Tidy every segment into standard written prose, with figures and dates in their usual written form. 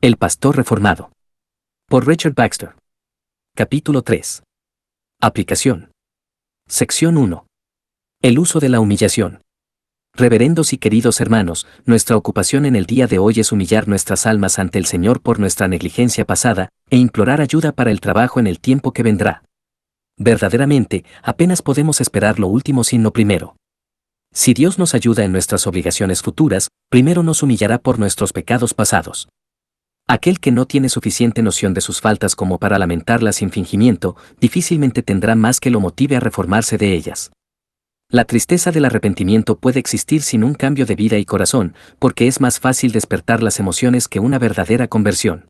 El pastor reformado. Por Richard Baxter. Capítulo 3. Aplicación. Sección 1. El uso de la humillación. Reverendos y queridos hermanos, nuestra ocupación en el día de hoy es humillar nuestras almas ante el Señor por nuestra negligencia pasada e implorar ayuda para el trabajo en el tiempo que vendrá. Verdaderamente, apenas podemos esperar lo último sin lo primero. Si Dios nos ayuda en nuestras obligaciones futuras, primero nos humillará por nuestros pecados pasados. Aquel que no tiene suficiente noción de sus faltas como para lamentarlas sin fingimiento, difícilmente tendrá más que lo motive a reformarse de ellas. La tristeza del arrepentimiento puede existir sin un cambio de vida y corazón, porque es más fácil despertar las emociones que una verdadera conversión.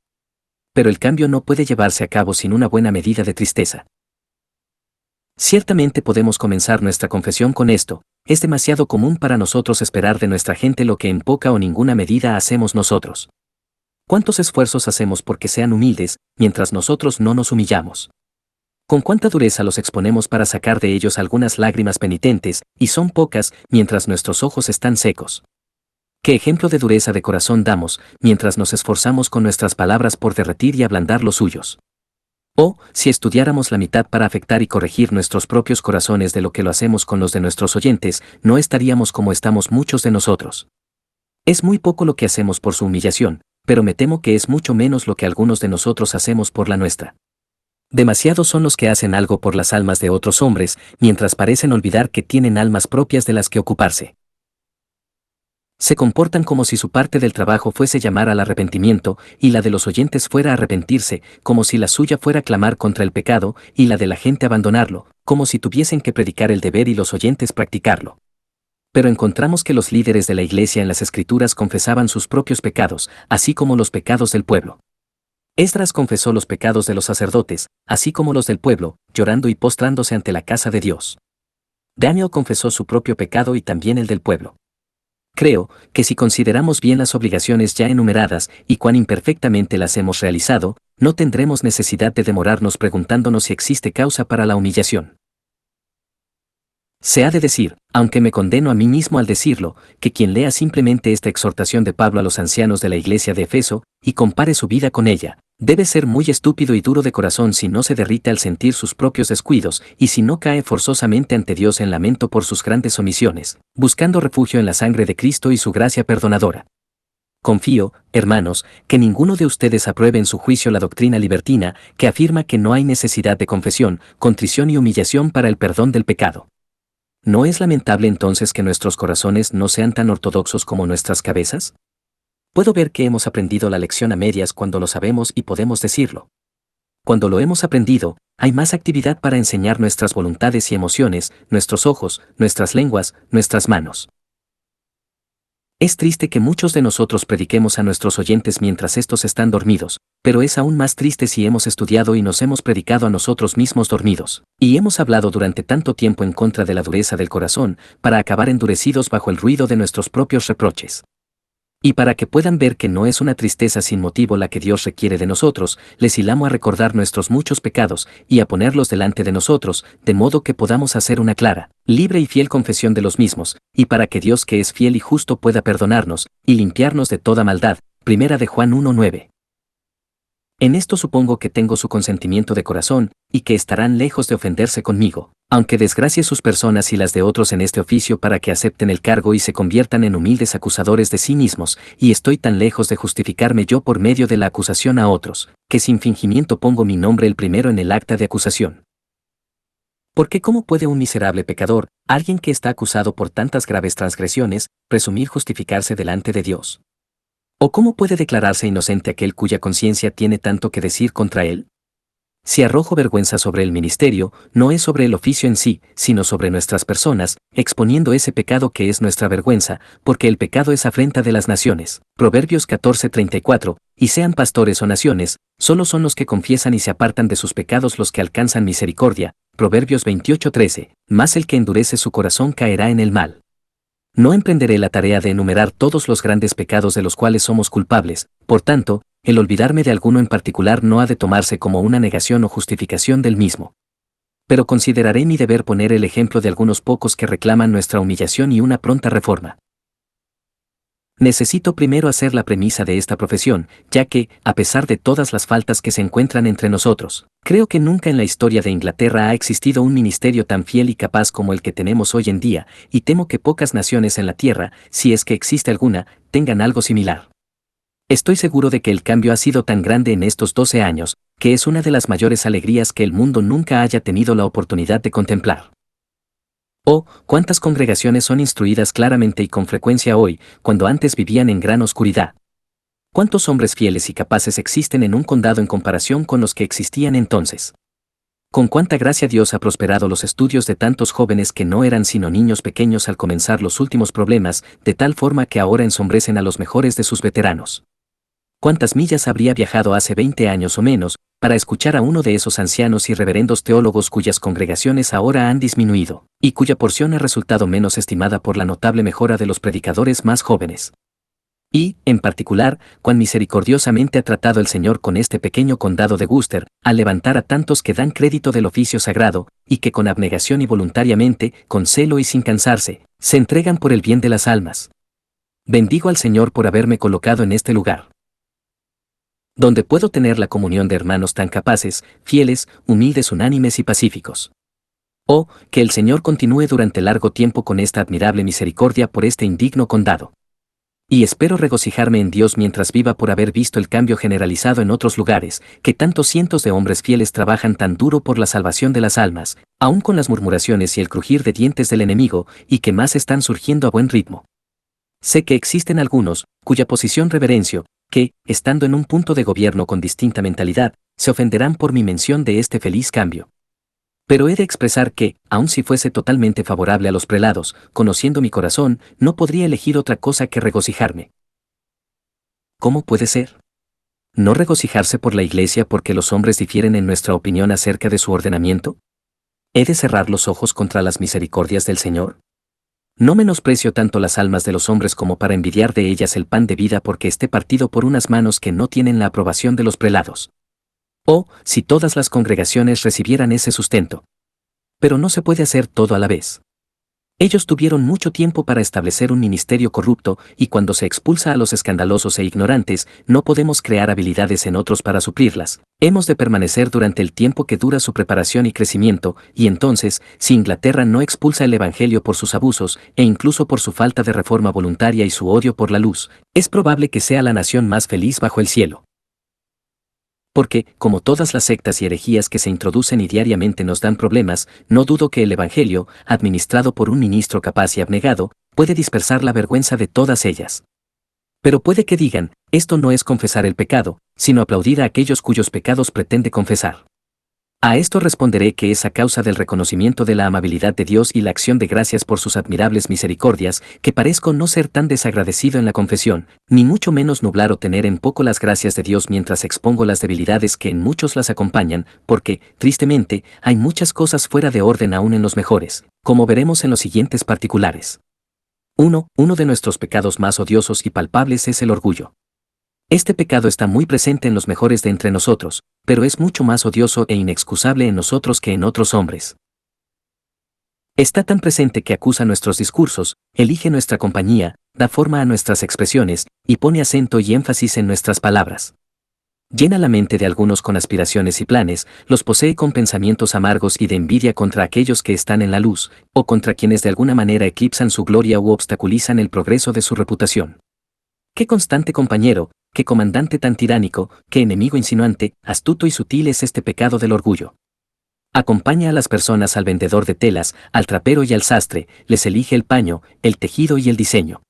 Pero el cambio no puede llevarse a cabo sin una buena medida de tristeza. Ciertamente podemos comenzar nuestra confesión con esto: es demasiado común para nosotros esperar de nuestra gente lo que en poca o ninguna medida hacemos nosotros. ¿Cuántos esfuerzos hacemos porque sean humildes, mientras nosotros no nos humillamos? ¿Con cuánta dureza los exponemos para sacar de ellos algunas lágrimas penitentes, y son pocas, mientras nuestros ojos están secos? ¿Qué ejemplo de dureza de corazón damos, mientras nos esforzamos con nuestras palabras por derretir y ablandar los suyos? Oh, si estudiáramos la mitad para afectar y corregir nuestros propios corazones de lo que lo hacemos con los de nuestros oyentes, no estaríamos como estamos muchos de nosotros. Es muy poco lo que hacemos por su humillación, pero me temo que es mucho menos lo que algunos de nosotros hacemos por la nuestra. Demasiados son los que hacen algo por las almas de otros hombres, mientras parecen olvidar que tienen almas propias de las que ocuparse. Se comportan como si su parte del trabajo fuese llamar al arrepentimiento, y la de los oyentes fuera arrepentirse, como si la suya fuera clamar contra el pecado, y la de la gente abandonarlo, como si tuviesen que predicar el deber y los oyentes practicarlo. Pero encontramos que los líderes de la iglesia en las Escrituras confesaban sus propios pecados, así como los pecados del pueblo. Esdras confesó los pecados de los sacerdotes, así como los del pueblo, llorando y postrándose ante la casa de Dios. Daniel confesó su propio pecado y también el del pueblo. Creo que si consideramos bien las obligaciones ya enumeradas y cuán imperfectamente las hemos realizado, no tendremos necesidad de demorarnos preguntándonos si existe causa para la humillación. Se ha de decir, aunque me condeno a mí mismo al decirlo, que quien lea simplemente esta exhortación de Pablo a los ancianos de la iglesia de Efeso, y compare su vida con ella, debe ser muy estúpido y duro de corazón si no se derrite al sentir sus propios descuidos, y si no cae forzosamente ante Dios en lamento por sus grandes omisiones, buscando refugio en la sangre de Cristo y su gracia perdonadora. Confío, hermanos, que ninguno de ustedes apruebe en su juicio la doctrina libertina, que afirma que no hay necesidad de confesión, contrición y humillación para el perdón del pecado. ¿No es lamentable entonces que nuestros corazones no sean tan ortodoxos como nuestras cabezas? Puedo ver que hemos aprendido la lección a medias cuando lo sabemos y podemos decirlo. Cuando lo hemos aprendido, hay más actividad para enseñar nuestras voluntades y emociones, nuestros ojos, nuestras lenguas, nuestras manos. Es triste que muchos de nosotros prediquemos a nuestros oyentes mientras estos están dormidos, pero es aún más triste si hemos estudiado y nos hemos predicado a nosotros mismos dormidos, y hemos hablado durante tanto tiempo en contra de la dureza del corazón, para acabar endurecidos bajo el ruido de nuestros propios reproches. Y para que puedan ver que no es una tristeza sin motivo la que Dios requiere de nosotros, les ilamo a recordar nuestros muchos pecados y a ponerlos delante de nosotros, de modo que podamos hacer una clara, libre y fiel confesión de los mismos, y para que Dios, que es fiel y justo, pueda perdonarnos y limpiarnos de toda maldad. Primera de Juan 1:9. En esto supongo que tengo su consentimiento de corazón, y que estarán lejos de ofenderse conmigo, aunque desgracie sus personas y las de otros en este oficio para que acepten el cargo y se conviertan en humildes acusadores de sí mismos, y estoy tan lejos de justificarme yo por medio de la acusación a otros, que sin fingimiento pongo mi nombre el primero en el acta de acusación. Porque ¿cómo puede un miserable pecador, alguien que está acusado por tantas graves transgresiones, presumir justificarse delante de Dios? ¿O cómo puede declararse inocente aquel cuya conciencia tiene tanto que decir contra él? Si arrojo vergüenza sobre el ministerio, no es sobre el oficio en sí, sino sobre nuestras personas, exponiendo ese pecado que es nuestra vergüenza, porque el pecado es afrenta de las naciones. Proverbios 14:34, y sean pastores o naciones, solo son los que confiesan y se apartan de sus pecados los que alcanzan misericordia. Proverbios 28:13, mas el que endurece su corazón caerá en el mal. No emprenderé la tarea de enumerar todos los grandes pecados de los cuales somos culpables, por tanto, el olvidarme de alguno en particular no ha de tomarse como una negación o justificación del mismo. Pero consideraré mi deber poner el ejemplo de algunos pocos que reclaman nuestra humillación y una pronta reforma. Necesito primero hacer la premisa de esta profesión, ya que, a pesar de todas las faltas que se encuentran entre nosotros, creo que nunca en la historia de Inglaterra ha existido un ministerio tan fiel y capaz como el que tenemos hoy en día, y temo que pocas naciones en la Tierra, si es que existe alguna, tengan algo similar. Estoy seguro de que el cambio ha sido tan grande en estos 12 años, que es una de las mayores alegrías que el mundo nunca haya tenido la oportunidad de contemplar. Oh, cuántas congregaciones son instruidas claramente y con frecuencia hoy, cuando antes vivían en gran oscuridad. ¿Cuántos hombres fieles y capaces existen en un condado en comparación con los que existían entonces? Con cuánta gracia Dios ha prosperado los estudios de tantos jóvenes que no eran sino niños pequeños al comenzar los últimos problemas, de tal forma que ahora ensombrecen a los mejores de sus veteranos. ¿Cuántas millas habría viajado hace 20 años o menos, para escuchar a uno de esos ancianos y reverendos teólogos cuyas congregaciones ahora han disminuido, y cuya porción ha resultado menos estimada por la notable mejora de los predicadores más jóvenes? Y, en particular, cuán misericordiosamente ha tratado el Señor con este pequeño condado de Worcester, al levantar a tantos que dan crédito del oficio sagrado, y que con abnegación y voluntariamente, con celo y sin cansarse, se entregan por el bien de las almas. Bendigo al Señor por haberme colocado en este lugar, donde puedo tener la comunión de hermanos tan capaces, fieles, humildes, unánimes y pacíficos. Oh, que el Señor continúe durante largo tiempo con esta admirable misericordia por este indigno condado. Y espero regocijarme en Dios mientras viva por haber visto el cambio generalizado en otros lugares, que tantos cientos de hombres fieles trabajan tan duro por la salvación de las almas, aun con las murmuraciones y el crujir de dientes del enemigo, y que más están surgiendo a buen ritmo. Sé que existen algunos, cuya posición reverencio, que, estando en un punto de gobierno con distinta mentalidad, se ofenderán por mi mención de este feliz cambio. Pero he de expresar que, aun si fuese totalmente favorable a los prelados, conociendo mi corazón, no podría elegir otra cosa que regocijarme. ¿Cómo puede ser? ¿No regocijarse por la Iglesia porque los hombres difieren en nuestra opinión acerca de su ordenamiento? ¿He de cerrar los ojos contra las misericordias del Señor? No menosprecio tanto las almas de los hombres como para envidiar de ellas el pan de vida porque esté partido por unas manos que no tienen la aprobación de los prelados. Oh, si todas las congregaciones recibieran ese sustento. Pero no se puede hacer todo a la vez. Ellos tuvieron mucho tiempo para establecer un ministerio corrupto, y cuando se expulsa a los escandalosos e ignorantes, no podemos crear habilidades en otros para suplirlas. Hemos de permanecer durante el tiempo que dura su preparación y crecimiento, y entonces, si Inglaterra no expulsa el Evangelio por sus abusos, e incluso por su falta de reforma voluntaria y su odio por la luz, es probable que sea la nación más feliz bajo el cielo. Porque, como todas las sectas y herejías que se introducen y diariamente nos dan problemas, no dudo que el Evangelio, administrado por un ministro capaz y abnegado, puede dispersar la vergüenza de todas ellas. Pero puede que digan, esto no es confesar el pecado, sino aplaudir a aquellos cuyos pecados pretende confesar. A esto responderé que es a causa del reconocimiento de la amabilidad de Dios y la acción de gracias por sus admirables misericordias, que parezco no ser tan desagradecido en la confesión, ni mucho menos nublar o tener en poco las gracias de Dios mientras expongo las debilidades que en muchos las acompañan, porque, tristemente, hay muchas cosas fuera de orden aún en los mejores, como veremos en los siguientes particulares. Uno de nuestros pecados más odiosos y palpables es el orgullo. Este pecado está muy presente en los mejores de entre nosotros, pero es mucho más odioso e inexcusable en nosotros que en otros hombres. Está tan presente que acusa nuestros discursos, elige nuestra compañía, da forma a nuestras expresiones, y pone acento y énfasis en nuestras palabras. Llena la mente de algunos con aspiraciones y planes, los posee con pensamientos amargos y de envidia contra aquellos que están en la luz, o contra quienes de alguna manera eclipsan su gloria u obstaculizan el progreso de su reputación. ¡Qué constante compañero, qué comandante tan tiránico, qué enemigo insinuante, astuto y sutil es este pecado del orgullo! Acompaña a las personas al vendedor de telas, al trapero y al sastre, les elige el paño, el tejido y el diseño.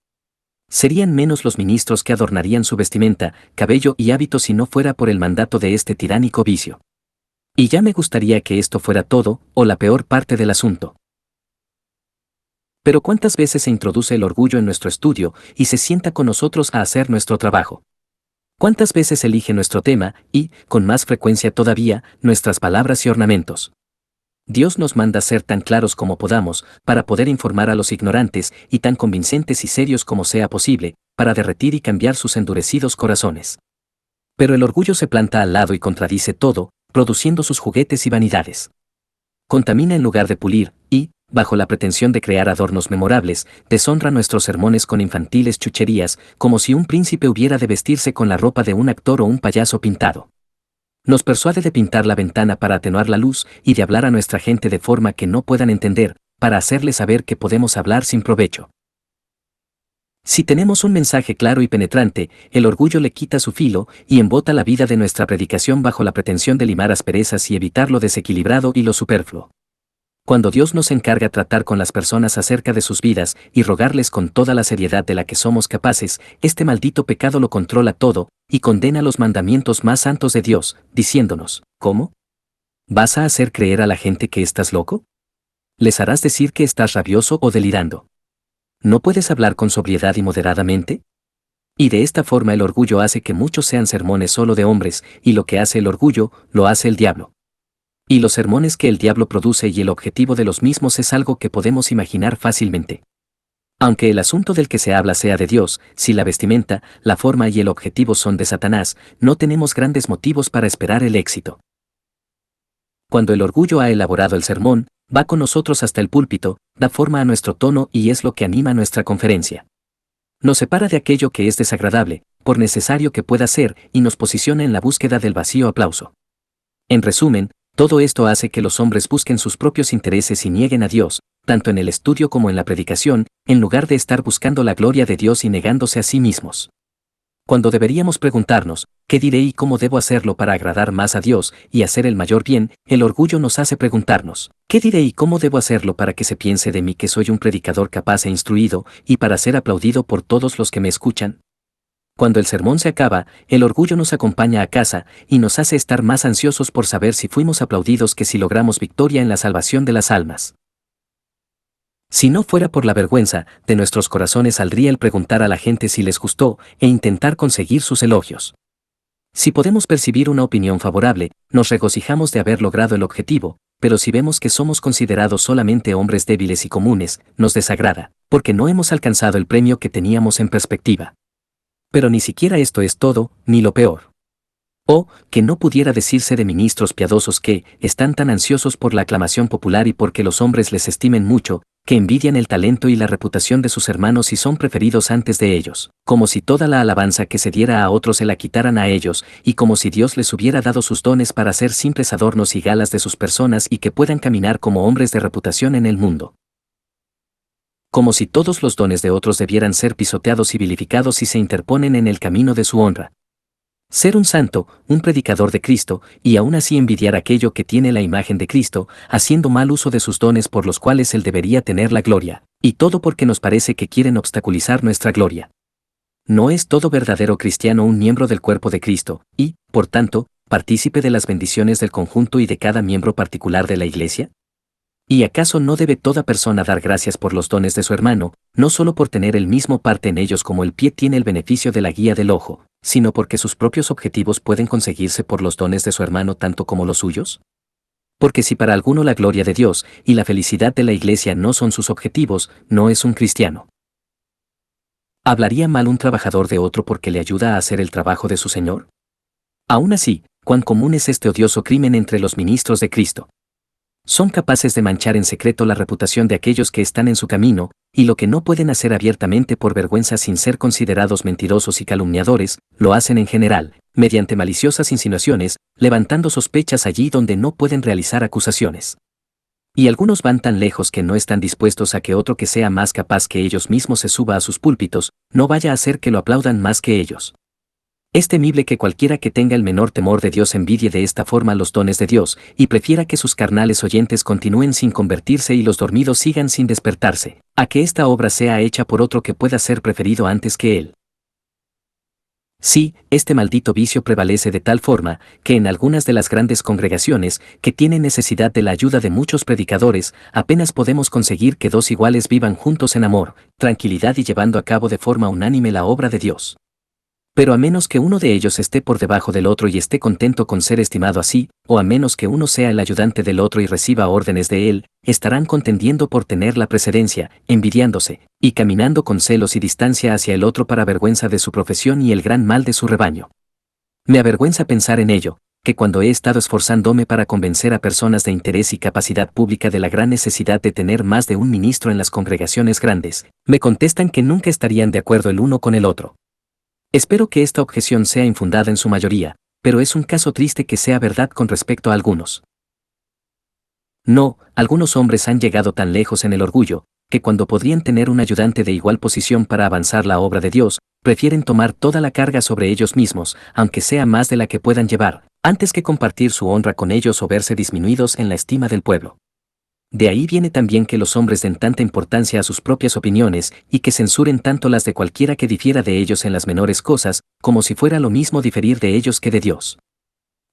Serían menos los ministros que adornarían su vestimenta, cabello y hábito si no fuera por el mandato de este tiránico vicio. Y ya me gustaría que esto fuera todo, o la peor parte del asunto. Pero ¿cuántas veces se introduce el orgullo en nuestro estudio y se sienta con nosotros a hacer nuestro trabajo? ¿Cuántas veces elige nuestro tema y, con más frecuencia todavía, nuestras palabras y ornamentos? Dios nos manda ser tan claros como podamos, para poder informar a los ignorantes, y tan convincentes y serios como sea posible, para derretir y cambiar sus endurecidos corazones. Pero el orgullo se planta al lado y contradice todo, produciendo sus juguetes y vanidades. Contamina en lugar de pulir, y, bajo la pretensión de crear adornos memorables, deshonra nuestros sermones con infantiles chucherías, como si un príncipe hubiera de vestirse con la ropa de un actor o un payaso pintado. Nos persuade de pintar la ventana para atenuar la luz y de hablar a nuestra gente de forma que no puedan entender, para hacerles saber que podemos hablar sin provecho. Si tenemos un mensaje claro y penetrante, el orgullo le quita su filo y embota la vida de nuestra predicación bajo la pretensión de limar asperezas y evitar lo desequilibrado y lo superfluo. Cuando Dios nos encarga tratar con las personas acerca de sus vidas y rogarles con toda la seriedad de la que somos capaces, este maldito pecado lo controla todo y condena los mandamientos más santos de Dios, diciéndonos, ¿cómo? ¿Vas a hacer creer a la gente que estás loco? ¿Les harás decir que estás rabioso o delirando? ¿No puedes hablar con sobriedad y moderadamente? Y de esta forma el orgullo hace que muchos sean sermones solo de hombres, y lo que hace el orgullo, lo hace el diablo. Y los sermones que el diablo produce y el objetivo de los mismos es algo que podemos imaginar fácilmente. Aunque el asunto del que se habla sea de Dios, si la vestimenta, la forma y el objetivo son de Satanás, no tenemos grandes motivos para esperar el éxito. Cuando el orgullo ha elaborado el sermón, va con nosotros hasta el púlpito, da forma a nuestro tono y es lo que anima nuestra conferencia. Nos separa de aquello que es desagradable, por necesario que pueda ser, y nos posiciona en la búsqueda del vacío aplauso. En resumen, todo esto hace que los hombres busquen sus propios intereses y nieguen a Dios, tanto en el estudio como en la predicación, en lugar de estar buscando la gloria de Dios y negándose a sí mismos. Cuando deberíamos preguntarnos, ¿qué diré y cómo debo hacerlo para agradar más a Dios y hacer el mayor bien? El orgullo nos hace preguntarnos, ¿qué diré y cómo debo hacerlo para que se piense de mí que soy un predicador capaz e instruido, y para ser aplaudido por todos los que me escuchan? Cuando el sermón se acaba, el orgullo nos acompaña a casa y nos hace estar más ansiosos por saber si fuimos aplaudidos que si logramos victoria en la salvación de las almas. Si no fuera por la vergüenza, de nuestros corazones saldría el preguntar a la gente si les gustó e intentar conseguir sus elogios. Si podemos percibir una opinión favorable, nos regocijamos de haber logrado el objetivo, pero si vemos que somos considerados solamente hombres débiles y comunes, nos desagrada, porque no hemos alcanzado el premio que teníamos en perspectiva. Pero ni siquiera esto es todo, ni lo peor. O, que no pudiera decirse de ministros piadosos que están tan ansiosos por la aclamación popular y porque los hombres les estimen mucho, que envidian el talento y la reputación de sus hermanos y son preferidos antes de ellos, como si toda la alabanza que se diera a otros se la quitaran a ellos, y como si Dios les hubiera dado sus dones para ser simples adornos y galas de sus personas y que puedan caminar como hombres de reputación en el mundo. Como si todos los dones de otros debieran ser pisoteados y vilificados si se interponen en el camino de su honra. Ser un santo, un predicador de Cristo, y aún así envidiar aquello que tiene la imagen de Cristo, haciendo mal uso de sus dones por los cuales Él debería tener la gloria, y todo porque nos parece que quieren obstaculizar nuestra gloria. ¿No es todo verdadero cristiano un miembro del cuerpo de Cristo, y, por tanto, partícipe de las bendiciones del conjunto y de cada miembro particular de la Iglesia? ¿Y acaso no debe toda persona dar gracias por los dones de su hermano, no solo por tener el mismo parte en ellos como el pie tiene el beneficio de la guía del ojo, sino porque sus propios objetivos pueden conseguirse por los dones de su hermano tanto como los suyos? Porque si para alguno la gloria de Dios y la felicidad de la Iglesia no son sus objetivos, no es un cristiano. ¿Hablaría mal un trabajador de otro porque le ayuda a hacer el trabajo de su Señor? Aún así, cuán común es este odioso crimen entre los ministros de Cristo. Son capaces de manchar en secreto la reputación de aquellos que están en su camino, y lo que no pueden hacer abiertamente por vergüenza sin ser considerados mentirosos y calumniadores, lo hacen en general, mediante maliciosas insinuaciones, levantando sospechas allí donde no pueden realizar acusaciones. Y algunos van tan lejos que no están dispuestos a que otro que sea más capaz que ellos mismos se suba a sus púlpitos, no vaya a hacer que lo aplaudan más que ellos. Es temible que cualquiera que tenga el menor temor de Dios envidie de esta forma los dones de Dios, y prefiera que sus carnales oyentes continúen sin convertirse y los dormidos sigan sin despertarse, a que esta obra sea hecha por otro que pueda ser preferido antes que él. Sí, este maldito vicio prevalece de tal forma, que en algunas de las grandes congregaciones, que tienen necesidad de la ayuda de muchos predicadores, apenas podemos conseguir que dos iguales vivan juntos en amor, tranquilidad y llevando a cabo de forma unánime la obra de Dios. Pero a menos que uno de ellos esté por debajo del otro y esté contento con ser estimado así, o a menos que uno sea el ayudante del otro y reciba órdenes de él, estarán contendiendo por tener la precedencia, envidiándose, y caminando con celos y distancia hacia el otro para vergüenza de su profesión y el gran mal de su rebaño. Me avergüenza pensar en ello, que cuando he estado esforzándome para convencer a personas de interés y capacidad pública de la gran necesidad de tener más de un ministro en las congregaciones grandes, me contestan que nunca estarían de acuerdo el uno con el otro. Espero que esta objeción sea infundada en su mayoría, pero es un caso triste que sea verdad con respecto a algunos. No, algunos hombres han llegado tan lejos en el orgullo, que cuando podrían tener un ayudante de igual posición para avanzar la obra de Dios, prefieren tomar toda la carga sobre ellos mismos, aunque sea más de la que puedan llevar, antes que compartir su honra con ellos o verse disminuidos en la estima del pueblo. De ahí viene también que los hombres den tanta importancia a sus propias opiniones y que censuren tanto las de cualquiera que difiera de ellos en las menores cosas, como si fuera lo mismo diferir de ellos que de Dios.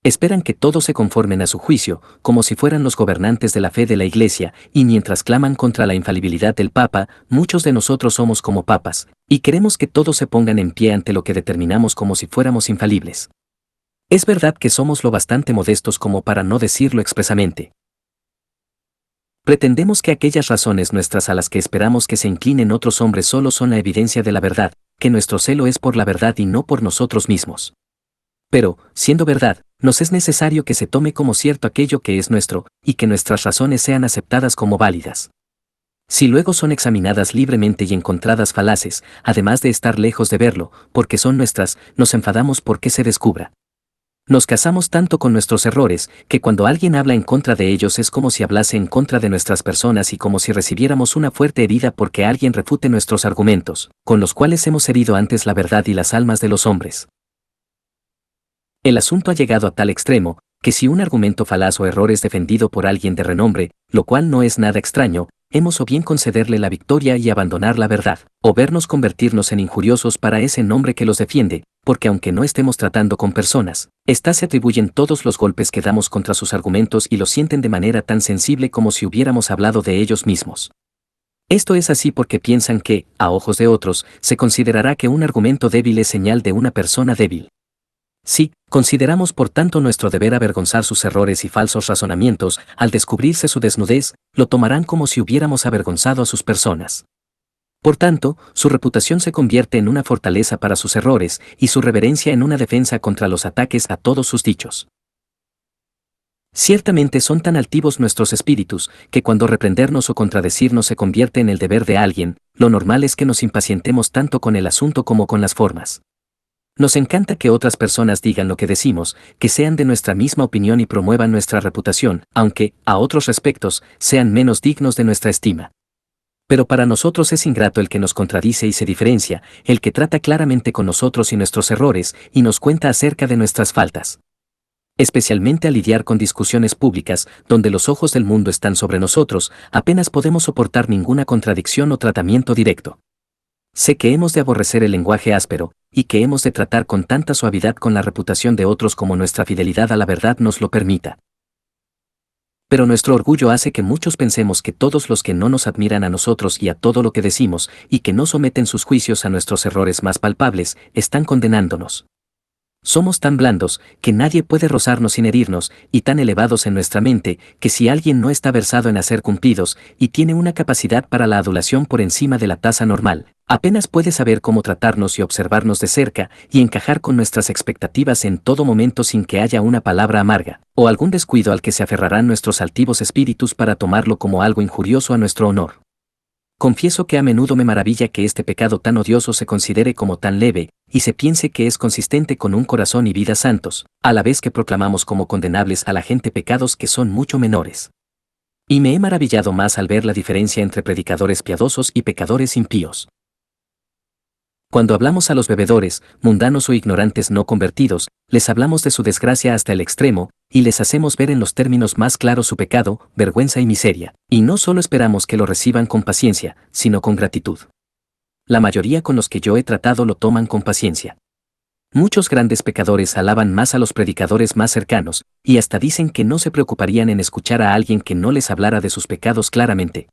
Esperan que todos se conformen a su juicio, como si fueran los gobernantes de la fe de la Iglesia, y mientras claman contra la infalibilidad del Papa, muchos de nosotros somos como papas, y queremos que todos se pongan en pie ante lo que determinamos como si fuéramos infalibles. Es verdad que somos lo bastante modestos como para no decirlo expresamente. Pretendemos que aquellas razones nuestras a las que esperamos que se inclinen otros hombres solo son la evidencia de la verdad, que nuestro celo es por la verdad y no por nosotros mismos. Pero, siendo verdad, nos es necesario que se tome como cierto aquello que es nuestro, y que nuestras razones sean aceptadas como válidas. Si luego son examinadas libremente y encontradas falaces, además de estar lejos de verlo, porque son nuestras, nos enfadamos porque se descubra. Nos casamos tanto con nuestros errores, que cuando alguien habla en contra de ellos es como si hablase en contra de nuestras personas y como si recibiéramos una fuerte herida porque alguien refute nuestros argumentos, con los cuales hemos herido antes la verdad y las almas de los hombres. El asunto ha llegado a tal extremo, que si un argumento falaz o error es defendido por alguien de renombre, lo cual no es nada extraño, hemos o bien concederle la victoria y abandonar la verdad, o vernos convertirnos en injuriosos para ese nombre que los defiende, porque aunque no estemos tratando con personas, éstas se atribuyen todos los golpes que damos contra sus argumentos y los sienten de manera tan sensible como si hubiéramos hablado de ellos mismos. Esto es así porque piensan que, a ojos de otros, se considerará que un argumento débil es señal de una persona débil. Si consideramos por tanto nuestro deber avergonzar sus errores y falsos razonamientos, al descubrirse su desnudez, lo tomarán como si hubiéramos avergonzado a sus personas. Por tanto, su reputación se convierte en una fortaleza para sus errores y su reverencia en una defensa contra los ataques a todos sus dichos. Ciertamente son tan altivos nuestros espíritus, que cuando reprendernos o contradecirnos se convierte en el deber de alguien, lo normal es que nos impacientemos tanto con el asunto como con las formas. Nos encanta que otras personas digan lo que decimos, que sean de nuestra misma opinión y promuevan nuestra reputación, aunque, a otros respectos, sean menos dignos de nuestra estima. Pero para nosotros es ingrato el que nos contradice y se diferencia, el que trata claramente con nosotros y nuestros errores, y nos cuenta acerca de nuestras faltas. Especialmente al lidiar con discusiones públicas, donde los ojos del mundo están sobre nosotros, apenas podemos soportar ninguna contradicción o tratamiento directo. Sé que hemos de aborrecer el lenguaje áspero, y que hemos de tratar con tanta suavidad con la reputación de otros como nuestra fidelidad a la verdad nos lo permita. Pero nuestro orgullo hace que muchos pensemos que todos los que no nos admiran a nosotros y a todo lo que decimos, y que no someten sus juicios a nuestros errores más palpables, están condenándonos. Somos tan blandos, que nadie puede rozarnos sin herirnos, y tan elevados en nuestra mente, que si alguien no está versado en hacer cumplidos, y tiene una capacidad para la adulación por encima de la tasa normal, apenas puede saber cómo tratarnos y observarnos de cerca, y encajar con nuestras expectativas en todo momento sin que haya una palabra amarga, o algún descuido al que se aferrarán nuestros altivos espíritus para tomarlo como algo injurioso a nuestro honor. Confieso que a menudo me maravilla que este pecado tan odioso se considere como tan leve, y se piense que es consistente con un corazón y vida santos, a la vez que proclamamos como condenables a la gente pecados que son mucho menores. Y me he maravillado más al ver la diferencia entre predicadores piadosos y pecadores impíos. Cuando hablamos a los bebedores, mundanos o ignorantes no convertidos, les hablamos de su desgracia hasta el extremo, y les hacemos ver en los términos más claros su pecado, vergüenza y miseria, y no solo esperamos que lo reciban con paciencia, sino con gratitud. La mayoría con los que yo he tratado lo toman con paciencia. Muchos grandes pecadores alaban más a los predicadores más cercanos, y hasta dicen que no se preocuparían en escuchar a alguien que no les hablara de sus pecados claramente.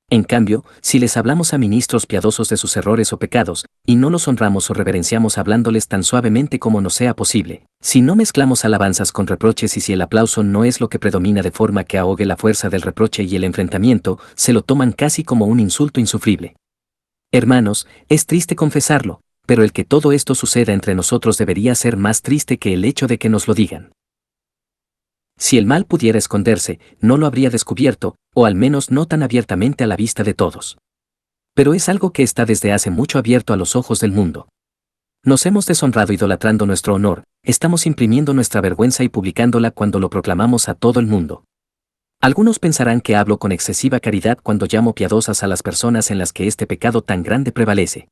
En cambio, si les hablamos a ministros piadosos de sus errores o pecados, y no los honramos o reverenciamos hablándoles tan suavemente como nos sea posible, si no mezclamos alabanzas con reproches y si el aplauso no es lo que predomina de forma que ahogue la fuerza del reproche y el enfrentamiento, se lo toman casi como un insulto insufrible. Hermanos, es triste confesarlo, pero el que todo esto suceda entre nosotros debería ser más triste que el hecho de que nos lo digan. Si el mal pudiera esconderse, no lo habría descubierto, o al menos no tan abiertamente a la vista de todos. Pero es algo que está desde hace mucho abierto a los ojos del mundo. Nos hemos deshonrado idolatrando nuestro honor, estamos imprimiendo nuestra vergüenza y publicándola cuando lo proclamamos a todo el mundo. Algunos pensarán que hablo con excesiva caridad cuando llamo piadosas a las personas en las que este pecado tan grande prevalece.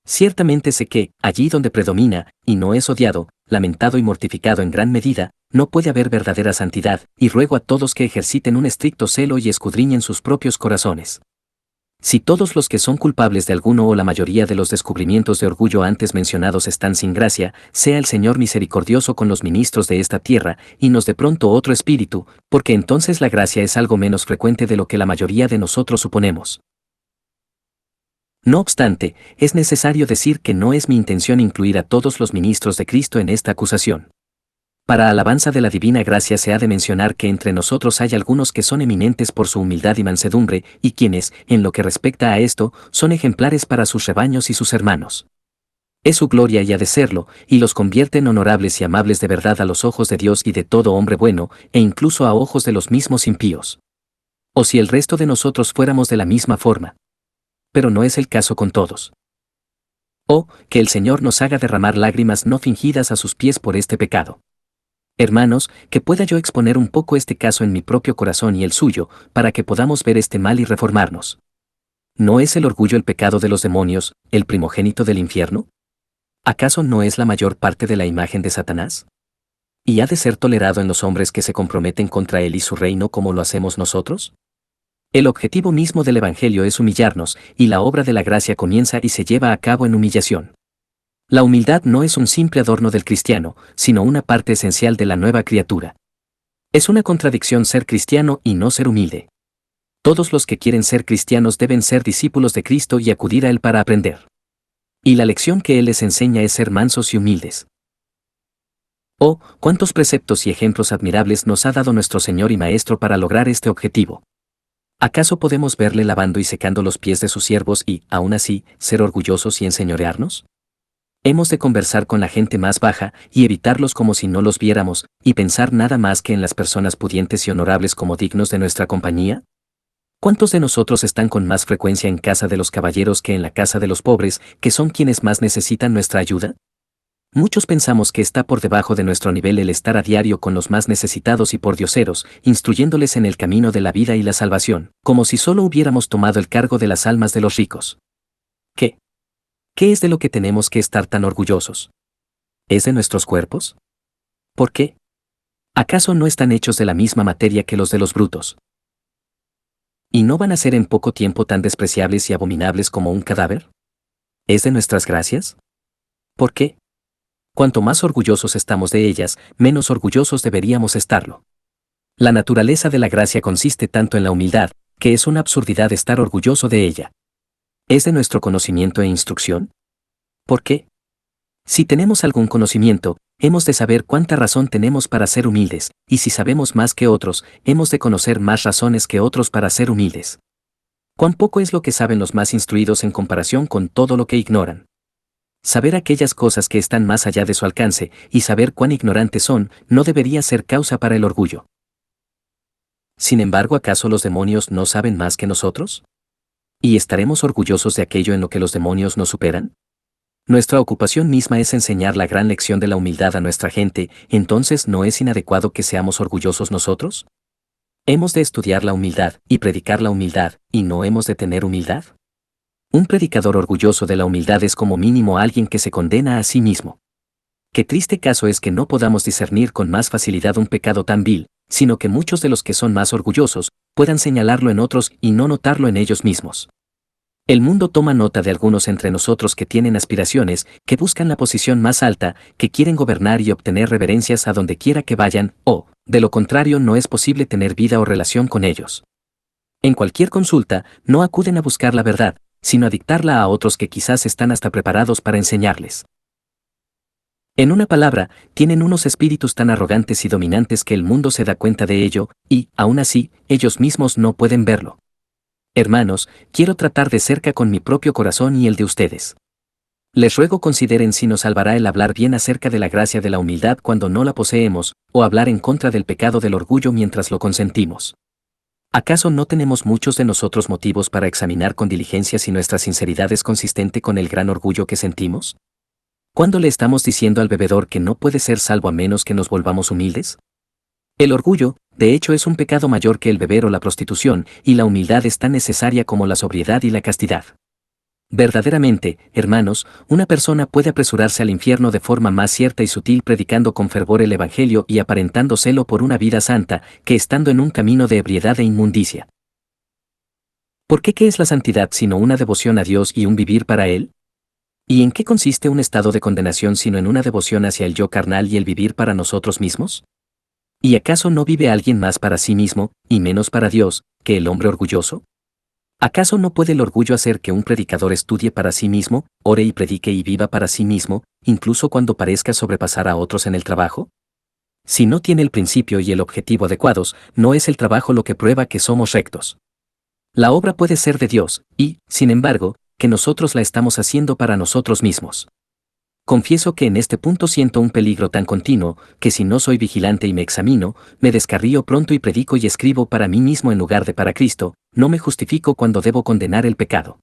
Ciertamente sé que, allí donde predomina, y no es odiado, lamentado y mortificado en gran medida, no puede haber verdadera santidad, y ruego a todos que ejerciten un estricto celo y escudriñen sus propios corazones. Si todos los que son culpables de alguno o la mayoría de los descubrimientos de orgullo antes mencionados están sin gracia, sea el Señor misericordioso con los ministros de esta tierra, y nos dé pronto otro espíritu, porque entonces la gracia es algo menos frecuente de lo que la mayoría de nosotros suponemos. No obstante, es necesario decir que no es mi intención incluir a todos los ministros de Cristo en esta acusación. Para alabanza de la divina gracia se ha de mencionar que entre nosotros hay algunos que son eminentes por su humildad y mansedumbre, y quienes, en lo que respecta a esto, son ejemplares para sus rebaños y sus hermanos. Es su gloria y ha de serlo, y los convierte en honorables y amables de verdad a los ojos de Dios y de todo hombre bueno, e incluso a ojos de los mismos impíos. O si el resto de nosotros fuéramos de la misma forma. Pero no es el caso con todos. O, que el Señor nos haga derramar lágrimas no fingidas a sus pies por este pecado. Hermanos, que pueda yo exponer un poco este caso en mi propio corazón y el suyo, para que podamos ver este mal y reformarnos. ¿No es el orgullo el pecado de los demonios, el primogénito del infierno? ¿Acaso no es la mayor parte de la imagen de Satanás? ¿Y ha de ser tolerado en los hombres que se comprometen contra él y su reino como lo hacemos nosotros? El objetivo mismo del Evangelio es humillarnos, y la obra de la gracia comienza y se lleva a cabo en humillación. La humildad no es un simple adorno del cristiano, sino una parte esencial de la nueva criatura. Es una contradicción ser cristiano y no ser humilde. Todos los que quieren ser cristianos deben ser discípulos de Cristo y acudir a Él para aprender. Y la lección que Él les enseña es ser mansos y humildes. Oh, cuántos preceptos y ejemplos admirables nos ha dado nuestro Señor y Maestro para lograr este objetivo. ¿Acaso podemos verle lavando y secando los pies de sus siervos y, aún así, ser orgullosos y enseñorearnos? Hemos de conversar con la gente más baja y evitarlos como si no los viéramos, y pensar nada más que en las personas pudientes y honorables como dignos de nuestra compañía. ¿Cuántos de nosotros están con más frecuencia en casa de los caballeros que en la casa de los pobres, que son quienes más necesitan nuestra ayuda? Muchos pensamos que está por debajo de nuestro nivel el estar a diario con los más necesitados y pordioseros, instruyéndoles en el camino de la vida y la salvación, como si solo hubiéramos tomado el cargo de las almas de los ricos. ¿Qué? ¿Qué es de lo que tenemos que estar tan orgullosos? ¿Es de nuestros cuerpos? ¿Por qué? ¿Acaso no están hechos de la misma materia que los de los brutos? ¿Y no van a ser en poco tiempo tan despreciables y abominables como un cadáver? ¿Es de nuestras gracias? ¿Por qué? Cuanto más orgullosos estamos de ellas, menos orgullosos deberíamos estarlo. La naturaleza de la gracia consiste tanto en la humildad, que es una absurdidad estar orgulloso de ella. ¿Es de nuestro conocimiento e instrucción? ¿Por qué? Si tenemos algún conocimiento, hemos de saber cuánta razón tenemos para ser humildes, y si sabemos más que otros, hemos de conocer más razones que otros para ser humildes. ¿Cuán poco es lo que saben los más instruidos en comparación con todo lo que ignoran? Saber aquellas cosas que están más allá de su alcance, y saber cuán ignorantes son, no debería ser causa para el orgullo. Sin embargo, ¿acaso los demonios no saben más que nosotros? ¿Y estaremos orgullosos de aquello en lo que los demonios nos superan? Nuestra ocupación misma es enseñar la gran lección de la humildad a nuestra gente, ¿entonces no es inadecuado que seamos orgullosos nosotros? ¿Hemos de estudiar la humildad y predicar la humildad, y no hemos de tener humildad? Un predicador orgulloso de la humildad es como mínimo alguien que se condena a sí mismo. Qué triste caso es que no podamos discernir con más facilidad un pecado tan vil, sino que muchos de los que son más orgullosos puedan señalarlo en otros y no notarlo en ellos mismos. El mundo toma nota de algunos entre nosotros que tienen aspiraciones, que buscan la posición más alta, que quieren gobernar y obtener reverencias a donde quiera que vayan, o, de lo contrario, no es posible tener vida o relación con ellos. En cualquier consulta, no acuden a buscar la verdad, sino a dictarla a otros que quizás están hasta preparados para enseñarles. En una palabra, tienen unos espíritus tan arrogantes y dominantes que el mundo se da cuenta de ello, y, aún así, ellos mismos no pueden verlo. Hermanos, quiero tratar de cerca con mi propio corazón y el de ustedes. Les ruego consideren si nos salvará el hablar bien acerca de la gracia de la humildad cuando no la poseemos, o hablar en contra del pecado del orgullo mientras lo consentimos. ¿Acaso no tenemos muchos de nosotros motivos para examinar con diligencia si nuestra sinceridad es consistente con el gran orgullo que sentimos? ¿Cuándo le estamos diciendo al bebedor que no puede ser salvo a menos que nos volvamos humildes? El orgullo, de hecho, es un pecado mayor que el beber o la prostitución, y la humildad es tan necesaria como la sobriedad y la castidad. Verdaderamente, hermanos, una persona puede apresurarse al infierno de forma más cierta y sutil predicando con fervor el Evangelio y aparentando celo por una vida santa, que estando en un camino de ebriedad e inmundicia. ¿Por qué qué es la santidad sino una devoción a Dios y un vivir para Él? ¿Y en qué consiste un estado de condenación sino en una devoción hacia el yo carnal y el vivir para nosotros mismos? ¿Y acaso no vive alguien más para sí mismo, y menos para Dios, que el hombre orgulloso? ¿Acaso no puede el orgullo hacer que un predicador estudie para sí mismo, ore y predique y viva para sí mismo, incluso cuando parezca sobrepasar a otros en el trabajo? Si no tiene el principio y el objetivo adecuados, no es el trabajo lo que prueba que somos rectos. La obra puede ser de Dios, y, sin embargo, que nosotros la estamos haciendo para nosotros mismos. Confieso que en este punto siento un peligro tan continuo, que si no soy vigilante y me examino, me descarrío pronto y predico y escribo para mí mismo en lugar de para Cristo, no me justifico cuando debo condenar el pecado.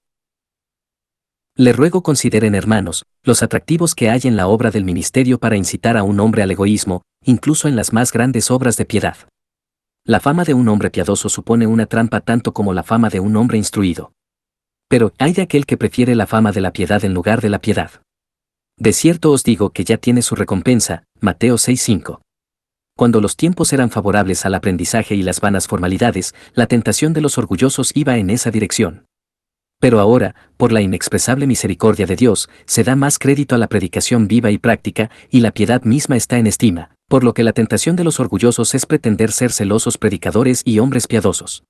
Le ruego consideren, hermanos, los atractivos que hay en la obra del ministerio para incitar a un hombre al egoísmo, incluso en las más grandes obras de piedad. La fama de un hombre piadoso supone una trampa tanto como la fama de un hombre instruido. Pero hay de aquel que prefiere la fama de la piedad en lugar de la piedad. De cierto os digo que ya tiene su recompensa, Mateo 6:5. Cuando los tiempos eran favorables al aprendizaje y las vanas formalidades, la tentación de los orgullosos iba en esa dirección. Pero ahora, por la inexpresable misericordia de Dios, se da más crédito a la predicación viva y práctica, y la piedad misma está en estima, por lo que la tentación de los orgullosos es pretender ser celosos predicadores y hombres piadosos.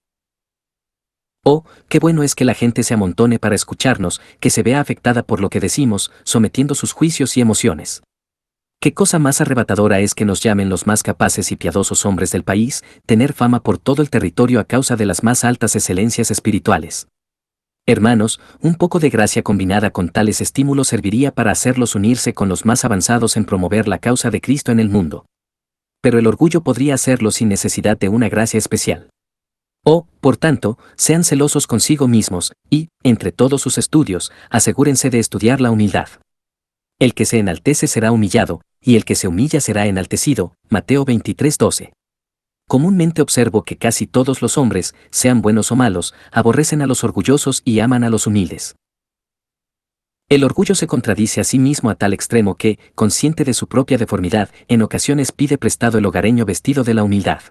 Oh, qué bueno es que la gente se amontone para escucharnos, que se vea afectada por lo que decimos, sometiendo sus juicios y emociones. Qué cosa más arrebatadora es que nos llamen los más capaces y piadosos hombres del país, tener fama por todo el territorio a causa de las más altas excelencias espirituales. Hermanos, un poco de gracia combinada con tales estímulos serviría para hacerlos unirse con los más avanzados en promover la causa de Cristo en el mundo. Pero el orgullo podría hacerlo sin necesidad de una gracia especial. Oh, por tanto, sean celosos consigo mismos, y, entre todos sus estudios, asegúrense de estudiar la humildad. El que se enaltece será humillado, y el que se humilla será enaltecido, Mateo 23:12. Comúnmente observo que casi todos los hombres, sean buenos o malos, aborrecen a los orgullosos y aman a los humildes. El orgullo se contradice a sí mismo a tal extremo que, consciente de su propia deformidad, en ocasiones pide prestado el hogareño vestido de la humildad.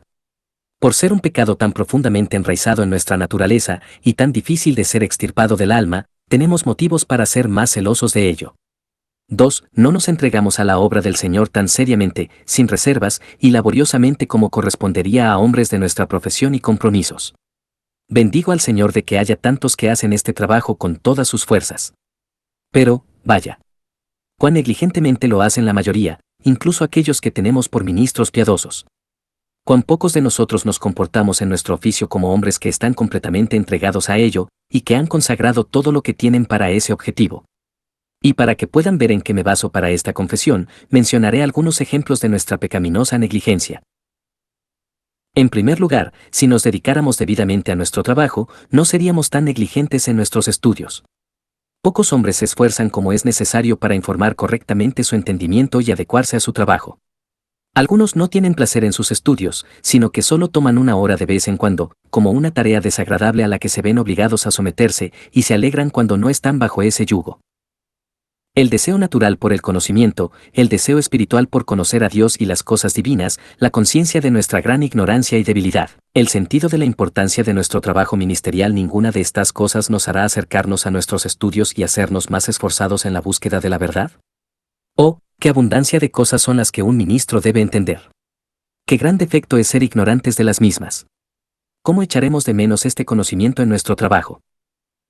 Por ser un pecado tan profundamente enraizado en nuestra naturaleza y tan difícil de ser extirpado del alma, tenemos motivos para ser más celosos de ello. 2. No nos entregamos a la obra del Señor tan seriamente, sin reservas y laboriosamente como correspondería a hombres de nuestra profesión y compromisos. Bendigo al Señor de que haya tantos que hacen este trabajo con todas sus fuerzas. Pero, vaya, cuán negligentemente lo hacen la mayoría, incluso aquellos que tenemos por ministros piadosos. Cuán pocos de nosotros nos comportamos en nuestro oficio como hombres que están completamente entregados a ello, y que han consagrado todo lo que tienen para ese objetivo. Y para que puedan ver en qué me baso para esta confesión, mencionaré algunos ejemplos de nuestra pecaminosa negligencia. En primer lugar, si nos dedicáramos debidamente a nuestro trabajo, no seríamos tan negligentes en nuestros estudios. Pocos hombres se esfuerzan como es necesario para informar correctamente su entendimiento y adecuarse a su trabajo. Algunos no tienen placer en sus estudios, sino que solo toman una hora de vez en cuando, como una tarea desagradable a la que se ven obligados a someterse, y se alegran cuando no están bajo ese yugo. El deseo natural por el conocimiento, el deseo espiritual por conocer a Dios y las cosas divinas, la conciencia de nuestra gran ignorancia y debilidad, el sentido de la importancia de nuestro trabajo ministerial, ninguna de estas cosas nos hará acercarnos a nuestros estudios y hacernos más esforzados en la búsqueda de la verdad. Oh, qué abundancia de cosas son las que un ministro debe entender. Qué gran defecto es ser ignorantes de las mismas. ¿Cómo echaremos de menos este conocimiento en nuestro trabajo?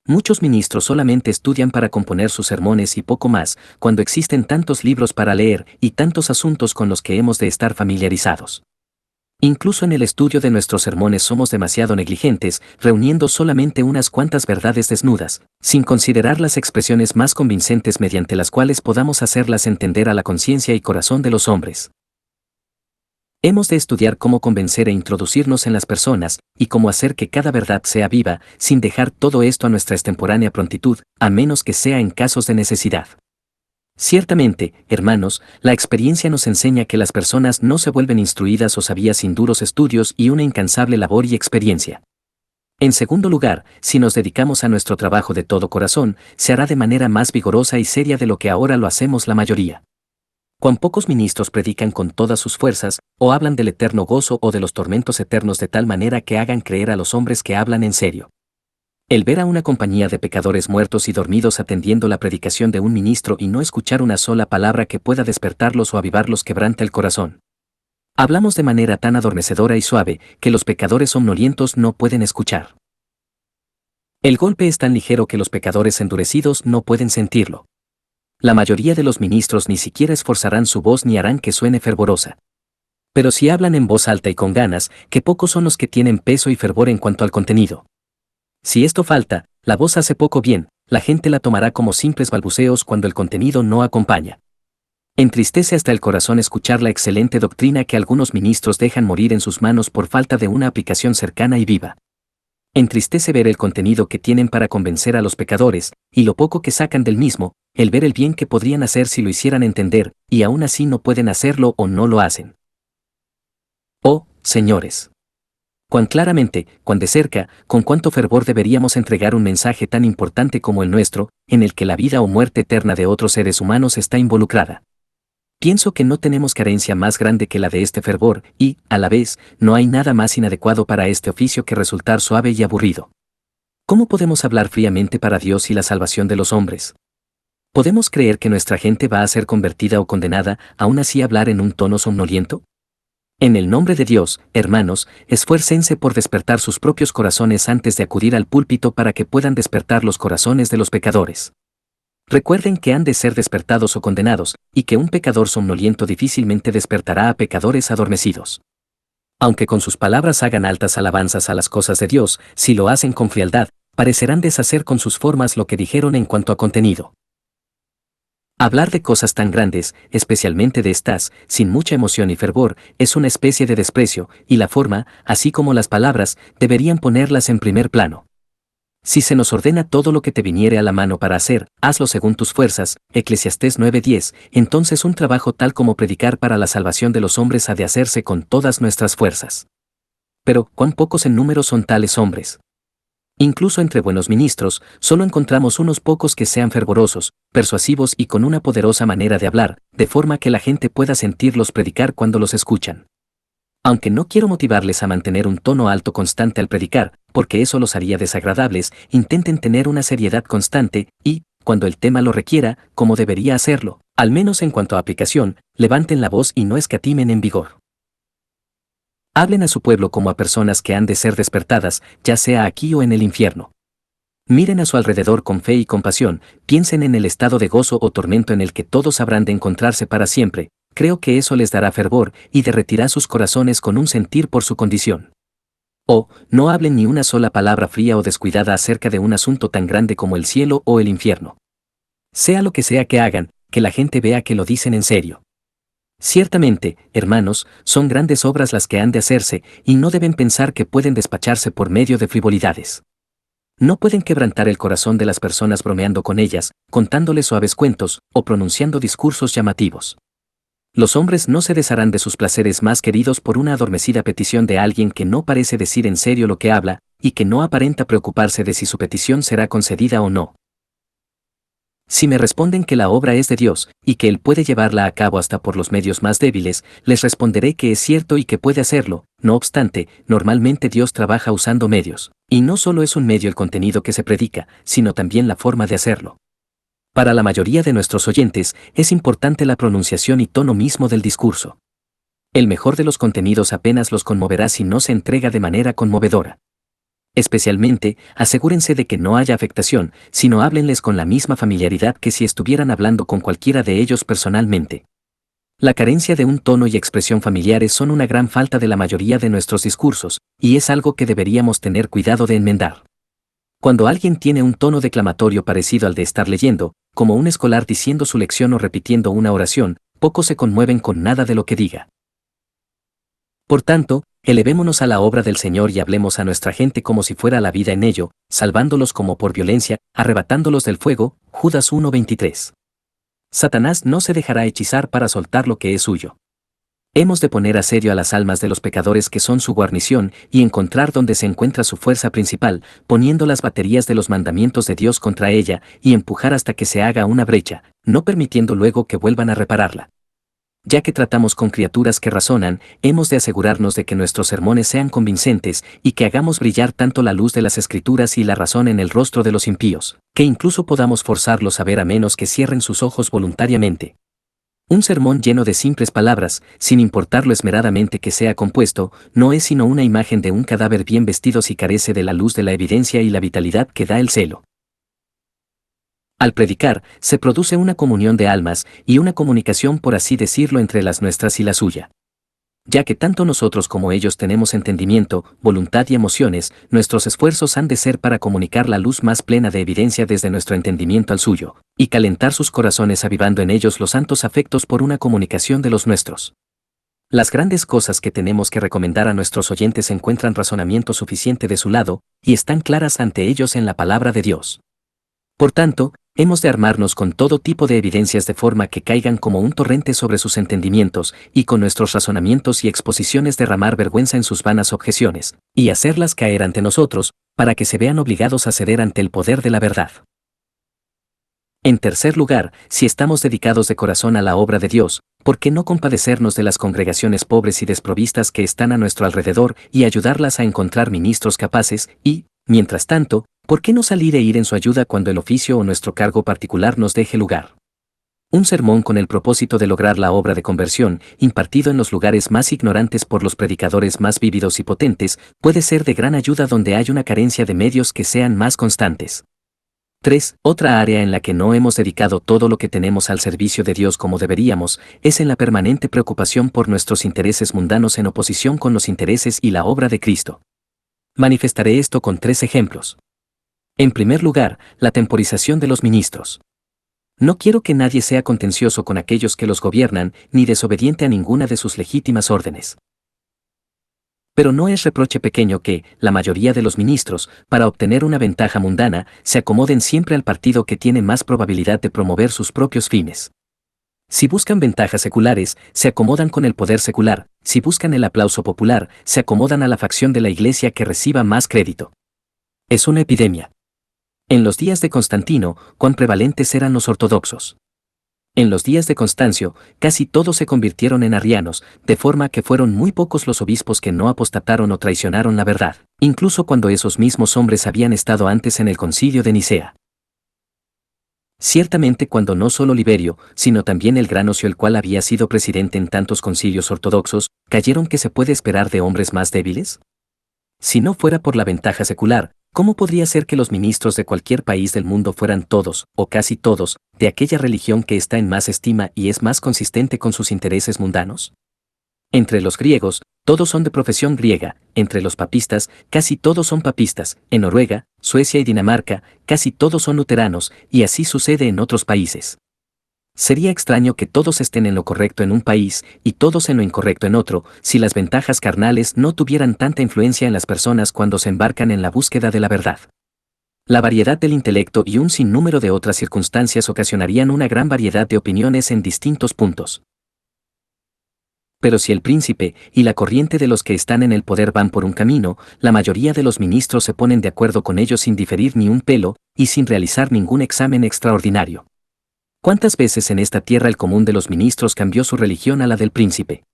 Muchos ministros solamente estudian para componer sus sermones y poco más, cuando existen tantos libros para leer y tantos asuntos con los que hemos de estar familiarizados. Incluso en el estudio de nuestros sermones somos demasiado negligentes, reuniendo solamente unas cuantas verdades desnudas, sin considerar las expresiones más convincentes mediante las cuales podamos hacerlas entender a la conciencia y corazón de los hombres. Hemos de estudiar cómo convencer e introducirnos en las personas, y cómo hacer que cada verdad sea viva, sin dejar todo esto a nuestra extemporánea prontitud, a menos que sea en casos de necesidad. Ciertamente, hermanos, la experiencia nos enseña que las personas no se vuelven instruidas o sabias sin duros estudios y una incansable labor y experiencia. En segundo lugar, si nos dedicamos a nuestro trabajo de todo corazón, se hará de manera más vigorosa y seria de lo que ahora lo hacemos la mayoría. Cuán pocos ministros predican con todas sus fuerzas, o hablan del eterno gozo o de los tormentos eternos de tal manera que hagan creer a los hombres que hablan en serio. El ver a una compañía de pecadores muertos y dormidos atendiendo la predicación de un ministro y no escuchar una sola palabra que pueda despertarlos o avivarlos quebranta el corazón. Hablamos de manera tan adormecedora y suave que los pecadores somnolientos no pueden escuchar. El golpe es tan ligero que los pecadores endurecidos no pueden sentirlo. La mayoría de los ministros ni siquiera esforzarán su voz ni harán que suene fervorosa. Pero si hablan en voz alta y con ganas, que pocos son los que tienen peso y fervor en cuanto al contenido. Si esto falta, la voz hace poco bien, la gente la tomará como simples balbuceos cuando el contenido no acompaña. Entristece hasta el corazón escuchar la excelente doctrina que algunos ministros dejan morir en sus manos por falta de una aplicación cercana y viva. Entristece ver el contenido que tienen para convencer a los pecadores, y lo poco que sacan del mismo, el ver el bien que podrían hacer si lo hicieran entender, y aún así no pueden hacerlo o no lo hacen. Oh, señores. Cuán claramente, cuán de cerca, con cuánto fervor deberíamos entregar un mensaje tan importante como el nuestro, en el que la vida o muerte eterna de otros seres humanos está involucrada. Pienso que no tenemos carencia más grande que la de este fervor, y, a la vez, no hay nada más inadecuado para este oficio que resultar suave y aburrido. ¿Cómo podemos hablar fríamente para Dios y la salvación de los hombres? ¿Podemos creer que nuestra gente va a ser convertida o condenada, aún así hablar en un tono somnoliento? En el nombre de Dios, hermanos, esfuércense por despertar sus propios corazones antes de acudir al púlpito para que puedan despertar los corazones de los pecadores. Recuerden que han de ser despertados o condenados, y que un pecador somnoliento difícilmente despertará a pecadores adormecidos. Aunque con sus palabras hagan altas alabanzas a las cosas de Dios, si lo hacen con frialdad, parecerán deshacer con sus formas lo que dijeron en cuanto a contenido. Hablar de cosas tan grandes, especialmente de estas, sin mucha emoción y fervor, es una especie de desprecio, y la forma, así como las palabras, deberían ponerlas en primer plano. Si se nos ordena todo lo que te viniere a la mano para hacer, hazlo según tus fuerzas, Eclesiastés 9:10, entonces un trabajo tal como predicar para la salvación de los hombres ha de hacerse con todas nuestras fuerzas. Pero, ¿cuán pocos en número son tales hombres? Incluso entre buenos ministros, solo encontramos unos pocos que sean fervorosos, persuasivos y con una poderosa manera de hablar, de forma que la gente pueda sentirlos predicar cuando los escuchan. Aunque no quiero motivarles a mantener un tono alto constante al predicar, porque eso los haría desagradables, intenten tener una seriedad constante, y, cuando el tema lo requiera, como debería hacerlo, al menos en cuanto a aplicación, levanten la voz y no escatimen en vigor. Hablen a su pueblo como a personas que han de ser despertadas, ya sea aquí o en el infierno. Miren a su alrededor con fe y compasión, piensen en el estado de gozo o tormento en el que todos habrán de encontrarse para siempre. Creo que eso les dará fervor y derretirá sus corazones con un sentir por su condición. Oh, no hablen ni una sola palabra fría o descuidada acerca de un asunto tan grande como el cielo o el infierno. Sea lo que sea que hagan, que la gente vea que lo dicen en serio. Ciertamente, hermanos, son grandes obras las que han de hacerse, y no deben pensar que pueden despacharse por medio de frivolidades. No pueden quebrantar el corazón de las personas bromeando con ellas, contándoles suaves cuentos, o pronunciando discursos llamativos. Los hombres no se desharán de sus placeres más queridos por una adormecida petición de alguien que no parece decir en serio lo que habla, y que no aparenta preocuparse de si su petición será concedida o no. Si me responden que la obra es de Dios, y que Él puede llevarla a cabo hasta por los medios más débiles, les responderé que es cierto y que puede hacerlo. No obstante, normalmente Dios trabaja usando medios, y no solo es un medio el contenido que se predica, sino también la forma de hacerlo. Para la mayoría de nuestros oyentes, es importante la pronunciación y tono mismo del discurso. El mejor de los contenidos apenas los conmoverá si no se entrega de manera conmovedora. Especialmente, asegúrense de que no haya afectación, sino háblenles con la misma familiaridad que si estuvieran hablando con cualquiera de ellos personalmente. La carencia de un tono y expresión familiares son una gran falta de la mayoría de nuestros discursos, y es algo que deberíamos tener cuidado de enmendar. Cuando alguien tiene un tono declamatorio parecido al de estar leyendo, como un escolar diciendo su lección o repitiendo una oración, pocos se conmueven con nada de lo que diga. Por tanto, elevémonos a la obra del Señor y hablemos a nuestra gente como si fuera la vida en ello, salvándolos como por violencia, arrebatándolos del fuego. Judas 1:23. Satanás no se dejará hechizar para soltar lo que es suyo. Hemos de poner asedio a las almas de los pecadores que son su guarnición y encontrar donde se encuentra su fuerza principal, poniendo las baterías de los mandamientos de Dios contra ella y empujar hasta que se haga una brecha, no permitiendo luego que vuelvan a repararla. Ya que tratamos con criaturas que razonan, hemos de asegurarnos de que nuestros sermones sean convincentes y que hagamos brillar tanto la luz de las Escrituras y la razón en el rostro de los impíos, que incluso podamos forzarlos a ver a menos que cierren sus ojos voluntariamente. Un sermón lleno de simples palabras, sin importar lo esmeradamente que sea compuesto, no es sino una imagen de un cadáver bien vestido si carece de la luz de la evidencia y la vitalidad que da el celo. Al predicar, se produce una comunión de almas y una comunicación, por así decirlo, entre las nuestras y la suya. Ya que tanto nosotros como ellos tenemos entendimiento, voluntad y emociones, nuestros esfuerzos han de ser para comunicar la luz más plena de evidencia desde nuestro entendimiento al suyo, y calentar sus corazones avivando en ellos los santos afectos por una comunicación de los nuestros. Las grandes cosas que tenemos que recomendar a nuestros oyentes encuentran razonamiento suficiente de su lado, y están claras ante ellos en la palabra de Dios. Por tanto, hemos de armarnos con todo tipo de evidencias de forma que caigan como un torrente sobre sus entendimientos, y con nuestros razonamientos y exposiciones derramar vergüenza en sus vanas objeciones, y hacerlas caer ante nosotros, para que se vean obligados a ceder ante el poder de la verdad. En tercer lugar, si estamos dedicados de corazón a la obra de Dios, ¿por qué no compadecernos de las congregaciones pobres y desprovistas que están a nuestro alrededor y ayudarlas a encontrar ministros capaces y, mientras tanto, ¿por qué no salir e ir en su ayuda cuando el oficio o nuestro cargo particular nos deje lugar? Un sermón con el propósito de lograr la obra de conversión, impartido en los lugares más ignorantes por los predicadores más vívidos y potentes, puede ser de gran ayuda donde hay una carencia de medios que sean más constantes. 3. Otra área en la que no hemos dedicado todo lo que tenemos al servicio de Dios como deberíamos, es en la permanente preocupación por nuestros intereses mundanos en oposición con los intereses y la obra de Cristo. Manifestaré esto con 3 ejemplos. En primer lugar, la temporización de los ministros. No quiero que nadie sea contencioso con aquellos que los gobiernan, ni desobediente a ninguna de sus legítimas órdenes. Pero no es reproche pequeño que, la mayoría de los ministros, para obtener una ventaja mundana, se acomoden siempre al partido que tiene más probabilidad de promover sus propios fines. Si buscan ventajas seculares, se acomodan con el poder secular; si buscan el aplauso popular, se acomodan a la facción de la Iglesia que reciba más crédito. Es una epidemia. En los días de Constantino, cuán prevalentes eran los ortodoxos. En los días de Constancio, casi todos se convirtieron en arrianos, de forma que fueron muy pocos los obispos que no apostataron o traicionaron la verdad, incluso cuando esos mismos hombres habían estado antes en el concilio de Nicea. Ciertamente cuando no solo Liberio, sino también el gran Ocio, el cual había sido presidente en tantos concilios ortodoxos, cayeron, ¿qué se puede esperar de hombres más débiles? Si no fuera por la ventaja secular, ¿cómo podría ser que los ministros de cualquier país del mundo fueran todos, o casi todos, de aquella religión que está en más estima y es más consistente con sus intereses mundanos? Entre los griegos, todos son de profesión griega; entre los papistas, casi todos son papistas; en Noruega, Suecia y Dinamarca, casi todos son luteranos, y así sucede en otros países. Sería extraño que todos estén en lo correcto en un país y todos en lo incorrecto en otro, si las ventajas carnales no tuvieran tanta influencia en las personas cuando se embarcan en la búsqueda de la verdad. La variedad del intelecto y un sinnúmero de otras circunstancias ocasionarían una gran variedad de opiniones en distintos puntos. Pero si el príncipe y la corriente de los que están en el poder van por un camino, la mayoría de los ministros se ponen de acuerdo con ellos sin diferir ni un pelo y sin realizar ningún examen extraordinario. ¿Cuántas veces en esta tierra el común de los ministros cambió su religión a la del príncipe?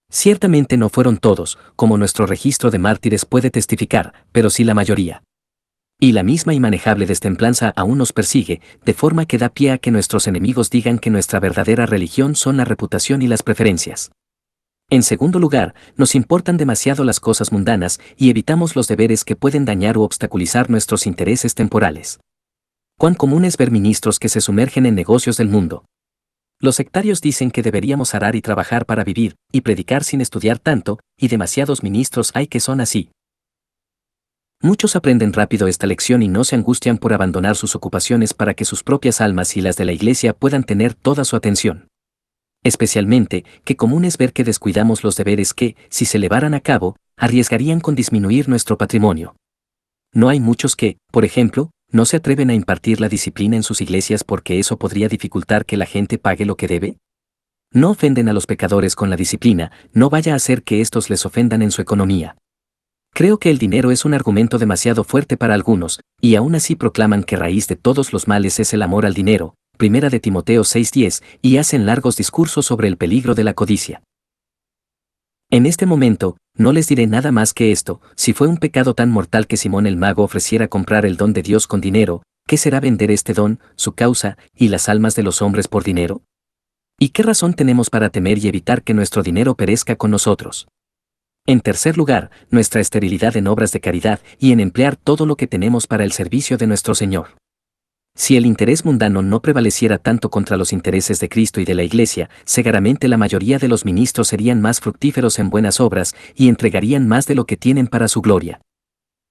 Ciertamente no fueron todos, como nuestro registro de mártires puede testificar, pero sí la mayoría. Y la misma inmanejable destemplanza aún nos persigue, de forma que da pie a que nuestros enemigos digan que nuestra verdadera religión son la reputación y las preferencias. En segundo lugar, nos importan demasiado las cosas mundanas y evitamos los deberes que pueden dañar u obstaculizar nuestros intereses temporales. Cuán común es ver ministros que se sumergen en negocios del mundo. Los sectarios dicen que deberíamos arar y trabajar para vivir, y predicar sin estudiar tanto, y demasiados ministros hay que son así. Muchos aprenden rápido esta lección y no se angustian por abandonar sus ocupaciones para que sus propias almas y las de la iglesia puedan tener toda su atención. Especialmente, que común es ver que descuidamos los deberes que, si se llevaran a cabo, arriesgarían con disminuir nuestro patrimonio. No hay muchos que, por ejemplo, no se atreven a impartir la disciplina en sus iglesias porque eso podría dificultar que la gente pague lo que debe. No ofenden a los pecadores con la disciplina, no vaya a hacer que estos les ofendan en su economía. Creo que el dinero es un argumento demasiado fuerte para algunos, y aún así proclaman que raíz de todos los males es el amor al dinero, 1 de Timoteo 6:10, y hacen largos discursos sobre el peligro de la codicia. En este momento, no les diré nada más que esto: si fue un pecado tan mortal que Simón el mago ofreciera comprar el don de Dios con dinero, ¿qué será vender este don, su causa, y las almas de los hombres por dinero? ¿Y qué razón tenemos para temer y evitar que nuestro dinero perezca con nosotros? En tercer lugar, nuestra esterilidad en obras de caridad y en emplear todo lo que tenemos para el servicio de nuestro Señor. Si el interés mundano no prevaleciera tanto contra los intereses de Cristo y de la Iglesia, seguramente la mayoría de los ministros serían más fructíferos en buenas obras y entregarían más de lo que tienen para su gloria.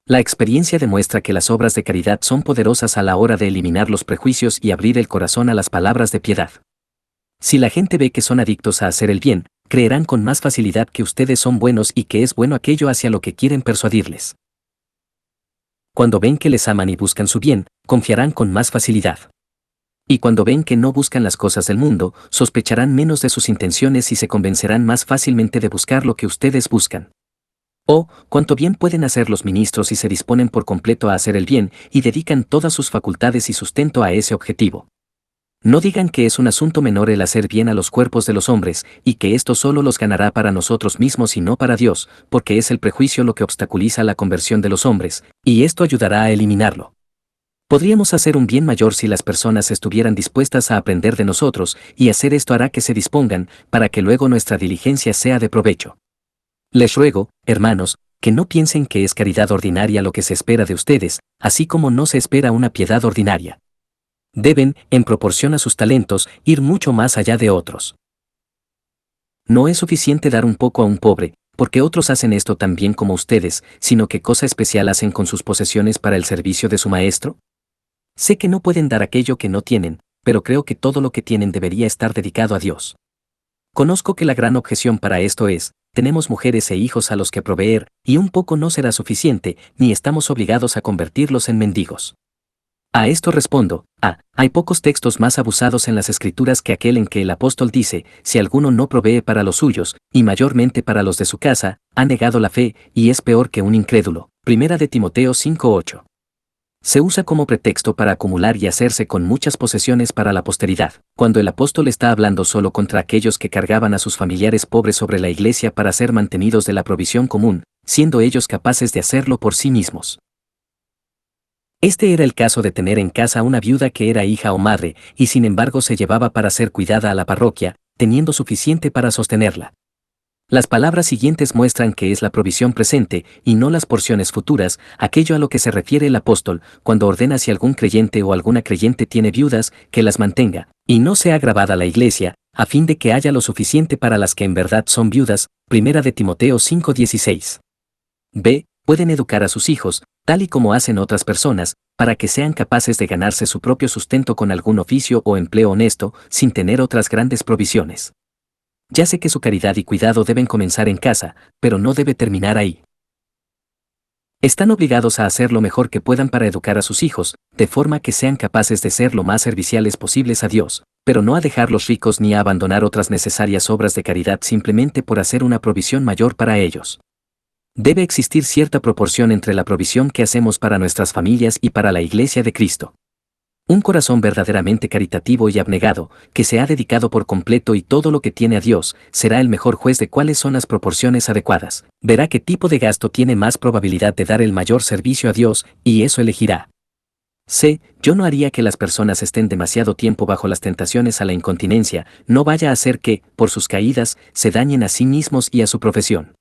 La experiencia demuestra que las obras de caridad son poderosas a la hora de eliminar los prejuicios y abrir el corazón a las palabras de piedad. Si la gente ve que son adictos a hacer el bien, creerán con más facilidad que ustedes son buenos y que es bueno aquello hacia lo que quieren persuadirles. Cuando ven que les aman y buscan su bien, confiarán con más facilidad. Y cuando ven que no buscan las cosas del mundo, sospecharán menos de sus intenciones y se convencerán más fácilmente de buscar lo que ustedes buscan. Oh, cuánto bien pueden hacer los ministros si se disponen por completo a hacer el bien y dedican todas sus facultades y sustento a ese objetivo. No digan que es un asunto menor el hacer bien a los cuerpos de los hombres, y que esto solo los ganará para nosotros mismos y no para Dios, porque es el prejuicio lo que obstaculiza la conversión de los hombres, y esto ayudará a eliminarlo. Podríamos hacer un bien mayor si las personas estuvieran dispuestas a aprender de nosotros, y hacer esto hará que se dispongan, para que luego nuestra diligencia sea de provecho. Les ruego, hermanos, que no piensen que es caridad ordinaria lo que se espera de ustedes, así como no se espera una piedad ordinaria. Deben, en proporción a sus talentos, ir mucho más allá de otros. No es suficiente dar un poco a un pobre, porque otros hacen esto tan bien como ustedes, sino que cosa especial hacen con sus posesiones para el servicio de su maestro. Sé que no pueden dar aquello que no tienen, pero creo que todo lo que tienen debería estar dedicado a Dios. Conozco que la gran objeción para esto es: tenemos mujeres e hijos a los que proveer, y un poco no será suficiente, ni estamos obligados a convertirlos en mendigos. A esto respondo: hay pocos textos más abusados en las Escrituras que aquel en que el apóstol dice: si alguno no provee para los suyos, y mayormente para los de su casa, ha negado la fe, y es peor que un incrédulo. 1 de Timoteo 5:8. Se usa como pretexto para acumular y hacerse con muchas posesiones para la posteridad, cuando el apóstol está hablando solo contra aquellos que cargaban a sus familiares pobres sobre la iglesia para ser mantenidos de la provisión común, siendo ellos capaces de hacerlo por sí mismos. Este era el caso de tener en casa una viuda que era hija o madre, y sin embargo se llevaba para ser cuidada a la parroquia, teniendo suficiente para sostenerla. Las palabras siguientes muestran que es la provisión presente, y no las porciones futuras, aquello a lo que se refiere el apóstol, cuando ordena si algún creyente o alguna creyente tiene viudas, que las mantenga, y no sea agravada la iglesia, a fin de que haya lo suficiente para las que en verdad son viudas. 1 de Timoteo 5:16. B. Pueden educar a sus hijos, tal y como hacen otras personas, para que sean capaces de ganarse su propio sustento con algún oficio o empleo honesto, sin tener otras grandes provisiones. Ya sé que su caridad y cuidado deben comenzar en casa, pero no debe terminar ahí. Están obligados a hacer lo mejor que puedan para educar a sus hijos, de forma que sean capaces de ser lo más serviciales posibles a Dios, pero no a dejarlos ricos ni a abandonar otras necesarias obras de caridad simplemente por hacer una provisión mayor para ellos. Debe existir cierta proporción entre la provisión que hacemos para nuestras familias y para la Iglesia de Cristo. Un corazón verdaderamente caritativo y abnegado, que se ha dedicado por completo y todo lo que tiene a Dios, será el mejor juez de cuáles son las proporciones adecuadas. Verá qué tipo de gasto tiene más probabilidad de dar el mayor servicio a Dios, y eso elegirá. Yo no haría que las personas estén demasiado tiempo bajo las tentaciones a la incontinencia, no vaya a hacer que, por sus caídas, se dañen a sí mismos y a su profesión.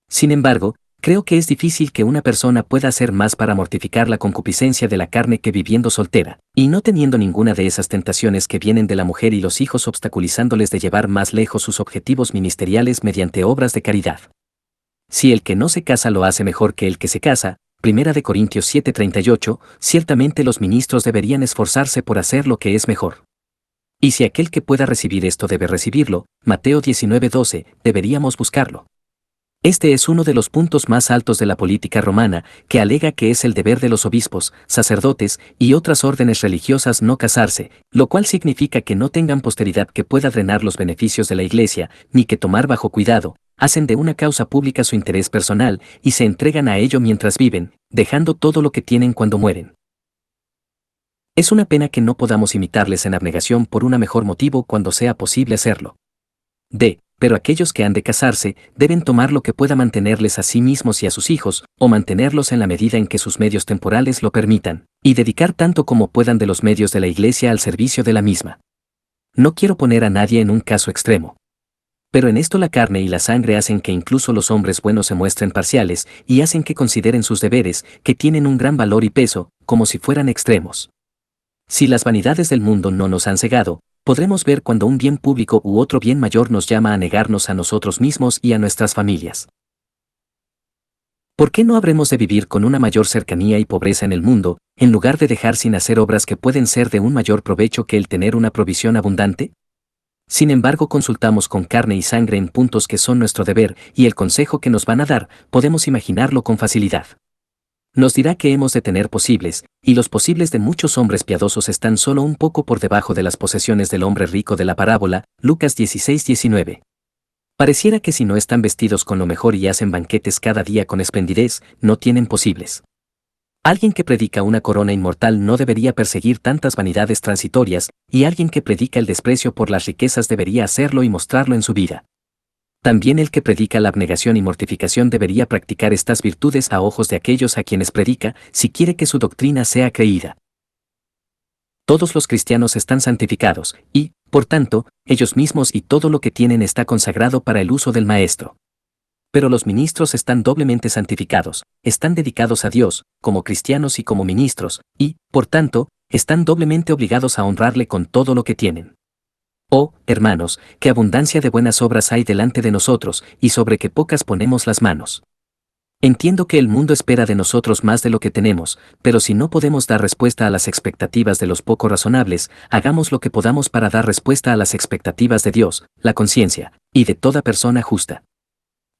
Sin embargo, Creo que es difícil que una persona pueda hacer más para mortificar la concupiscencia de la carne que viviendo soltera, y no teniendo ninguna de esas tentaciones que vienen de la mujer y los hijos obstaculizándoles de llevar más lejos sus objetivos ministeriales mediante obras de caridad. Si el que no se casa lo hace mejor que el que se casa, 1 Corintios 7:38, ciertamente los ministros deberían esforzarse por hacer lo que es mejor. Y si aquel que pueda recibir esto debe recibirlo, Mateo 19:12, deberíamos buscarlo. Este es uno de los puntos más altos de la política romana, que alega que es el deber de los obispos, sacerdotes y otras órdenes religiosas no casarse, lo cual significa que no tengan posteridad que pueda drenar los beneficios de la Iglesia, ni que tomar bajo cuidado, hacen de una causa pública su interés personal y se entregan a ello mientras viven, dejando todo lo que tienen cuando mueren. Es una pena que no podamos imitarles en abnegación por un mejor motivo cuando sea posible hacerlo. Pero aquellos que han de casarse deben tomar lo que pueda mantenerles a sí mismos y a sus hijos, o mantenerlos en la medida en que sus medios temporales lo permitan, y dedicar tanto como puedan de los medios de la Iglesia al servicio de la misma. No quiero poner a nadie en un caso extremo. Pero en esto la carne y la sangre hacen que incluso los hombres buenos se muestren parciales y hacen que consideren sus deberes, que tienen un gran valor y peso, como si fueran extremos. Si las vanidades del mundo no nos han cegado, podremos ver cuando un bien público u otro bien mayor nos llama a negarnos a nosotros mismos y a nuestras familias. ¿Por qué no habremos de vivir con una mayor cercanía y pobreza en el mundo, en lugar de dejar sin hacer obras que pueden ser de un mayor provecho que el tener una provisión abundante? Sin embargo, consultamos con carne y sangre en puntos que son nuestro deber, y el consejo que nos van a dar, podemos imaginarlo con facilidad. Nos dirá que hemos de tener posibles, y los posibles de muchos hombres piadosos están solo un poco por debajo de las posesiones del hombre rico de la parábola, Lucas 16:19. Pareciera que si no están vestidos con lo mejor y hacen banquetes cada día con esplendidez, no tienen posibles. Alguien que predica una corona inmortal no debería perseguir tantas vanidades transitorias, y alguien que predica el desprecio por las riquezas debería hacerlo y mostrarlo en su vida. También el que predica la abnegación y mortificación debería practicar estas virtudes a ojos de aquellos a quienes predica, si quiere que su doctrina sea creída. Todos los cristianos están santificados, y, por tanto, ellos mismos y todo lo que tienen está consagrado para el uso del Maestro. Pero los ministros están doblemente santificados, están dedicados a Dios, como cristianos y como ministros, y, por tanto, están doblemente obligados a honrarle con todo lo que tienen. Oh, hermanos, qué abundancia de buenas obras hay delante de nosotros, y sobre qué pocas ponemos las manos. Entiendo que el mundo espera de nosotros más de lo que tenemos, pero si no podemos dar respuesta a las expectativas de los poco razonables, hagamos lo que podamos para dar respuesta a las expectativas de Dios, la conciencia, y de toda persona justa.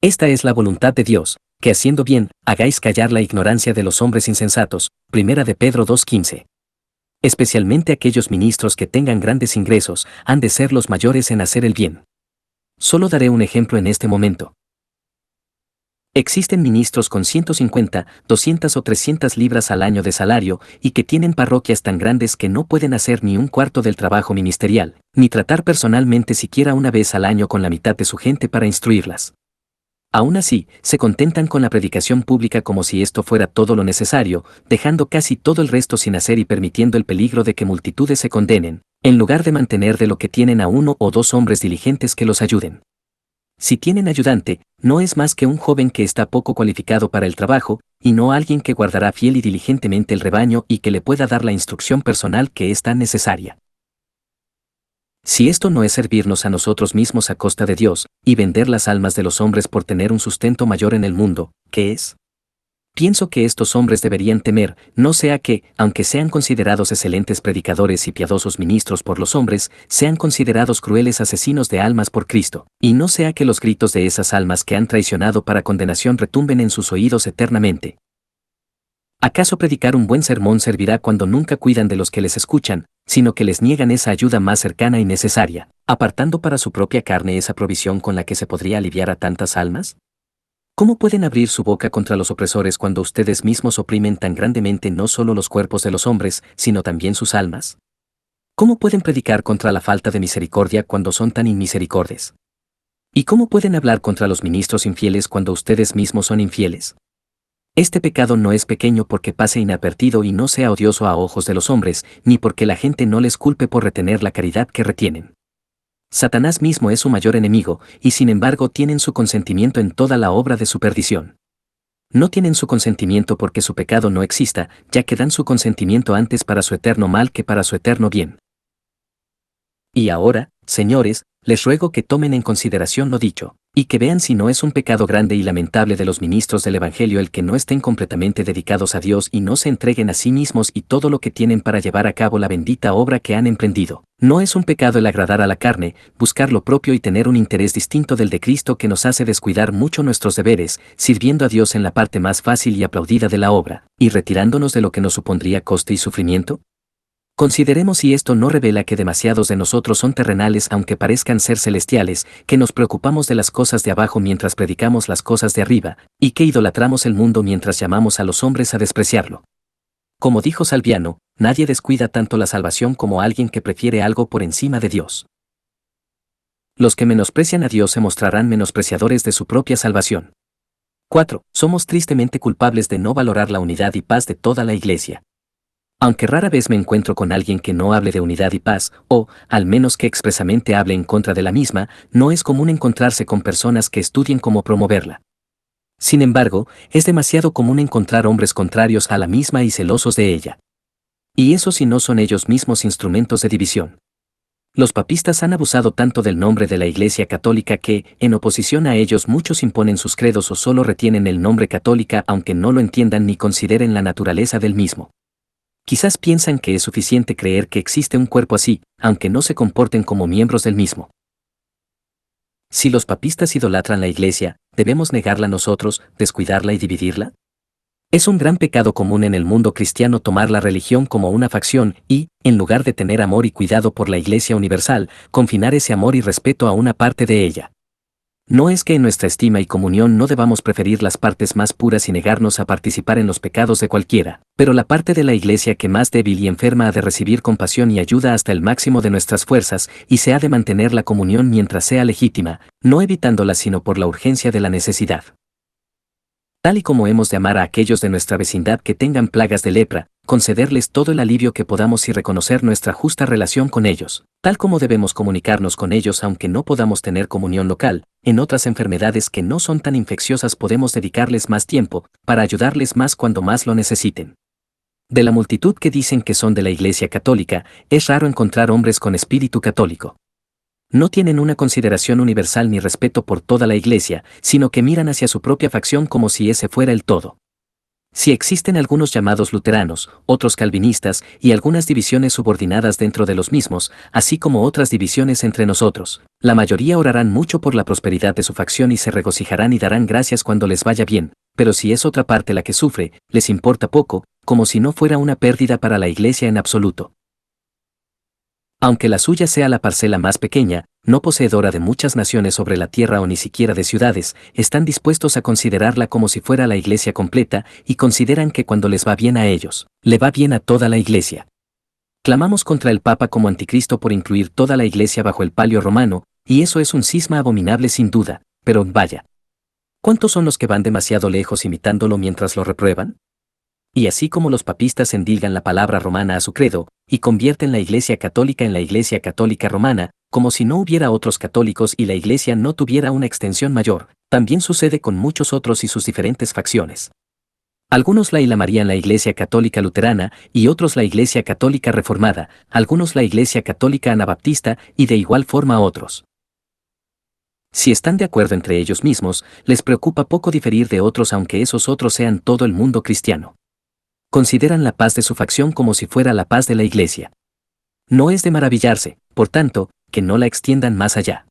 Esta es la voluntad de Dios, que haciendo bien, hagáis callar la ignorancia de los hombres insensatos. 1 Pedro 2:15. Especialmente aquellos ministros que tengan grandes ingresos, han de ser los mayores en hacer el bien. Solo daré un ejemplo en este momento. Existen ministros con 150, 200 o 300 libras al año de salario y que tienen parroquias tan grandes que no pueden hacer ni un cuarto del trabajo ministerial, ni tratar personalmente siquiera una vez al año con la mitad de su gente para instruirlas. Aún así, se contentan con la predicación pública como si esto fuera todo lo necesario, dejando casi todo el resto sin hacer y permitiendo el peligro de que multitudes se condenen, en lugar de mantener de lo que tienen a 1 o 2 hombres diligentes que los ayuden. Si tienen ayudante, no es más que un joven que está poco cualificado para el trabajo, y no alguien que guardará fiel y diligentemente el rebaño y que le pueda dar la instrucción personal que es tan necesaria. Si esto no es servirnos a nosotros mismos a costa de Dios, y vender las almas de los hombres por tener un sustento mayor en el mundo, ¿qué es? Pienso que estos hombres deberían temer, no sea que, aunque sean considerados excelentes predicadores y piadosos ministros por los hombres, sean considerados crueles asesinos de almas por Cristo, y no sea que los gritos de esas almas que han traicionado para condenación retumben en sus oídos eternamente. ¿Acaso predicar un buen sermón servirá cuando nunca cuidan de los que les escuchan, sino que les niegan esa ayuda más cercana y necesaria, apartando para su propia carne esa provisión con la que se podría aliviar a tantas almas? ¿Cómo pueden abrir su boca contra los opresores cuando ustedes mismos oprimen tan grandemente no solo los cuerpos de los hombres, sino también sus almas? ¿Cómo pueden predicar contra la falta de misericordia cuando son tan inmisericordes? ¿Y cómo pueden hablar contra los ministros infieles cuando ustedes mismos son infieles? Este pecado no es pequeño porque pase inadvertido y no sea odioso a ojos de los hombres, ni porque la gente no les culpe por retener la caridad que retienen. Satanás mismo es su mayor enemigo, y sin embargo tienen su consentimiento en toda la obra de su perdición. No tienen su consentimiento porque su pecado no exista, ya que dan su consentimiento antes para su eterno mal que para su eterno bien. Y ahora, señores, les ruego que tomen en consideración lo dicho, y que vean si no es un pecado grande y lamentable de los ministros del Evangelio el que no estén completamente dedicados a Dios y no se entreguen a sí mismos y todo lo que tienen para llevar a cabo la bendita obra que han emprendido. No es un pecado el agradar a la carne, buscar lo propio y tener un interés distinto del de Cristo que nos hace descuidar mucho nuestros deberes, sirviendo a Dios en la parte más fácil y aplaudida de la obra, y retirándonos de lo que nos supondría coste y sufrimiento. Consideremos si esto no revela que demasiados de nosotros son terrenales aunque parezcan ser celestiales, que nos preocupamos de las cosas de abajo mientras predicamos las cosas de arriba, y que idolatramos el mundo mientras llamamos a los hombres a despreciarlo. Como dijo Salviano, nadie descuida tanto la salvación como alguien que prefiere algo por encima de Dios. Los que menosprecian a Dios se mostrarán menospreciadores de su propia salvación. 4. Somos tristemente culpables de no valorar la unidad y paz de toda la Iglesia. Aunque rara vez me encuentro con alguien que no hable de unidad y paz, o, al menos que expresamente hable en contra de la misma, no es común encontrarse con personas que estudien cómo promoverla. Sin embargo, es demasiado común encontrar hombres contrarios a la misma y celosos de ella. Y eso si no son ellos mismos instrumentos de división. Los papistas han abusado tanto del nombre de la Iglesia Católica que, en oposición a ellos, muchos imponen sus credos o solo retienen el nombre católica aunque no lo entiendan ni consideren la naturaleza del mismo. Quizás piensan que es suficiente creer que existe un cuerpo así, aunque no se comporten como miembros del mismo. Si los papistas idolatran la Iglesia, ¿debemos negarla nosotros, descuidarla y dividirla? Es un gran pecado común en el mundo cristiano tomar la religión como una facción y, en lugar de tener amor y cuidado por la Iglesia universal, confinar ese amor y respeto a una parte de ella. No es que en nuestra estima y comunión no debamos preferir las partes más puras y negarnos a participar en los pecados de cualquiera, pero la parte de la Iglesia que más débil y enferma ha de recibir compasión y ayuda hasta el máximo de nuestras fuerzas, y se ha de mantener la comunión mientras sea legítima, no evitándola sino por la urgencia de la necesidad. Tal y como hemos de amar a aquellos de nuestra vecindad que tengan plagas de lepra, concederles todo el alivio que podamos y reconocer nuestra justa relación con ellos, tal como debemos comunicarnos con ellos aunque no podamos tener comunión local, en otras enfermedades que no son tan infecciosas podemos dedicarles más tiempo, para ayudarles más cuando más lo necesiten. De la multitud que dicen que son de la Iglesia Católica, es raro encontrar hombres con espíritu católico. No tienen una consideración universal ni respeto por toda la Iglesia, sino que miran hacia su propia facción como si ese fuera el todo. Si existen algunos llamados luteranos, otros calvinistas y algunas divisiones subordinadas dentro de los mismos, así como otras divisiones entre nosotros, la mayoría orarán mucho por la prosperidad de su facción y se regocijarán y darán gracias cuando les vaya bien, pero si es otra parte la que sufre, les importa poco, como si no fuera una pérdida para la Iglesia en absoluto. Aunque la suya sea la parcela más pequeña, no poseedora de muchas naciones sobre la tierra o ni siquiera de ciudades, están dispuestos a considerarla como si fuera la Iglesia completa y consideran que cuando les va bien a ellos, le va bien a toda la Iglesia. Clamamos contra el Papa como anticristo por incluir toda la Iglesia bajo el palio romano, y eso es un cisma abominable sin duda, pero vaya. ¿Cuántos son los que van demasiado lejos imitándolo mientras lo reprueban? Y así como los papistas endilgan la palabra romana a su credo, y convierten la Iglesia Católica en la Iglesia Católica Romana, como si no hubiera otros católicos y la Iglesia no tuviera una extensión mayor, también sucede con muchos otros y sus diferentes facciones. Algunos la llamarían la Iglesia Católica Luterana y otros la Iglesia Católica Reformada, algunos la Iglesia Católica Anabaptista y de igual forma otros. Si están de acuerdo entre ellos mismos, les preocupa poco diferir de otros aunque esos otros sean todo el mundo cristiano. Consideran la paz de su facción como si fuera la paz de la Iglesia. No es de maravillarse, por tanto, que no la extiendan más allá.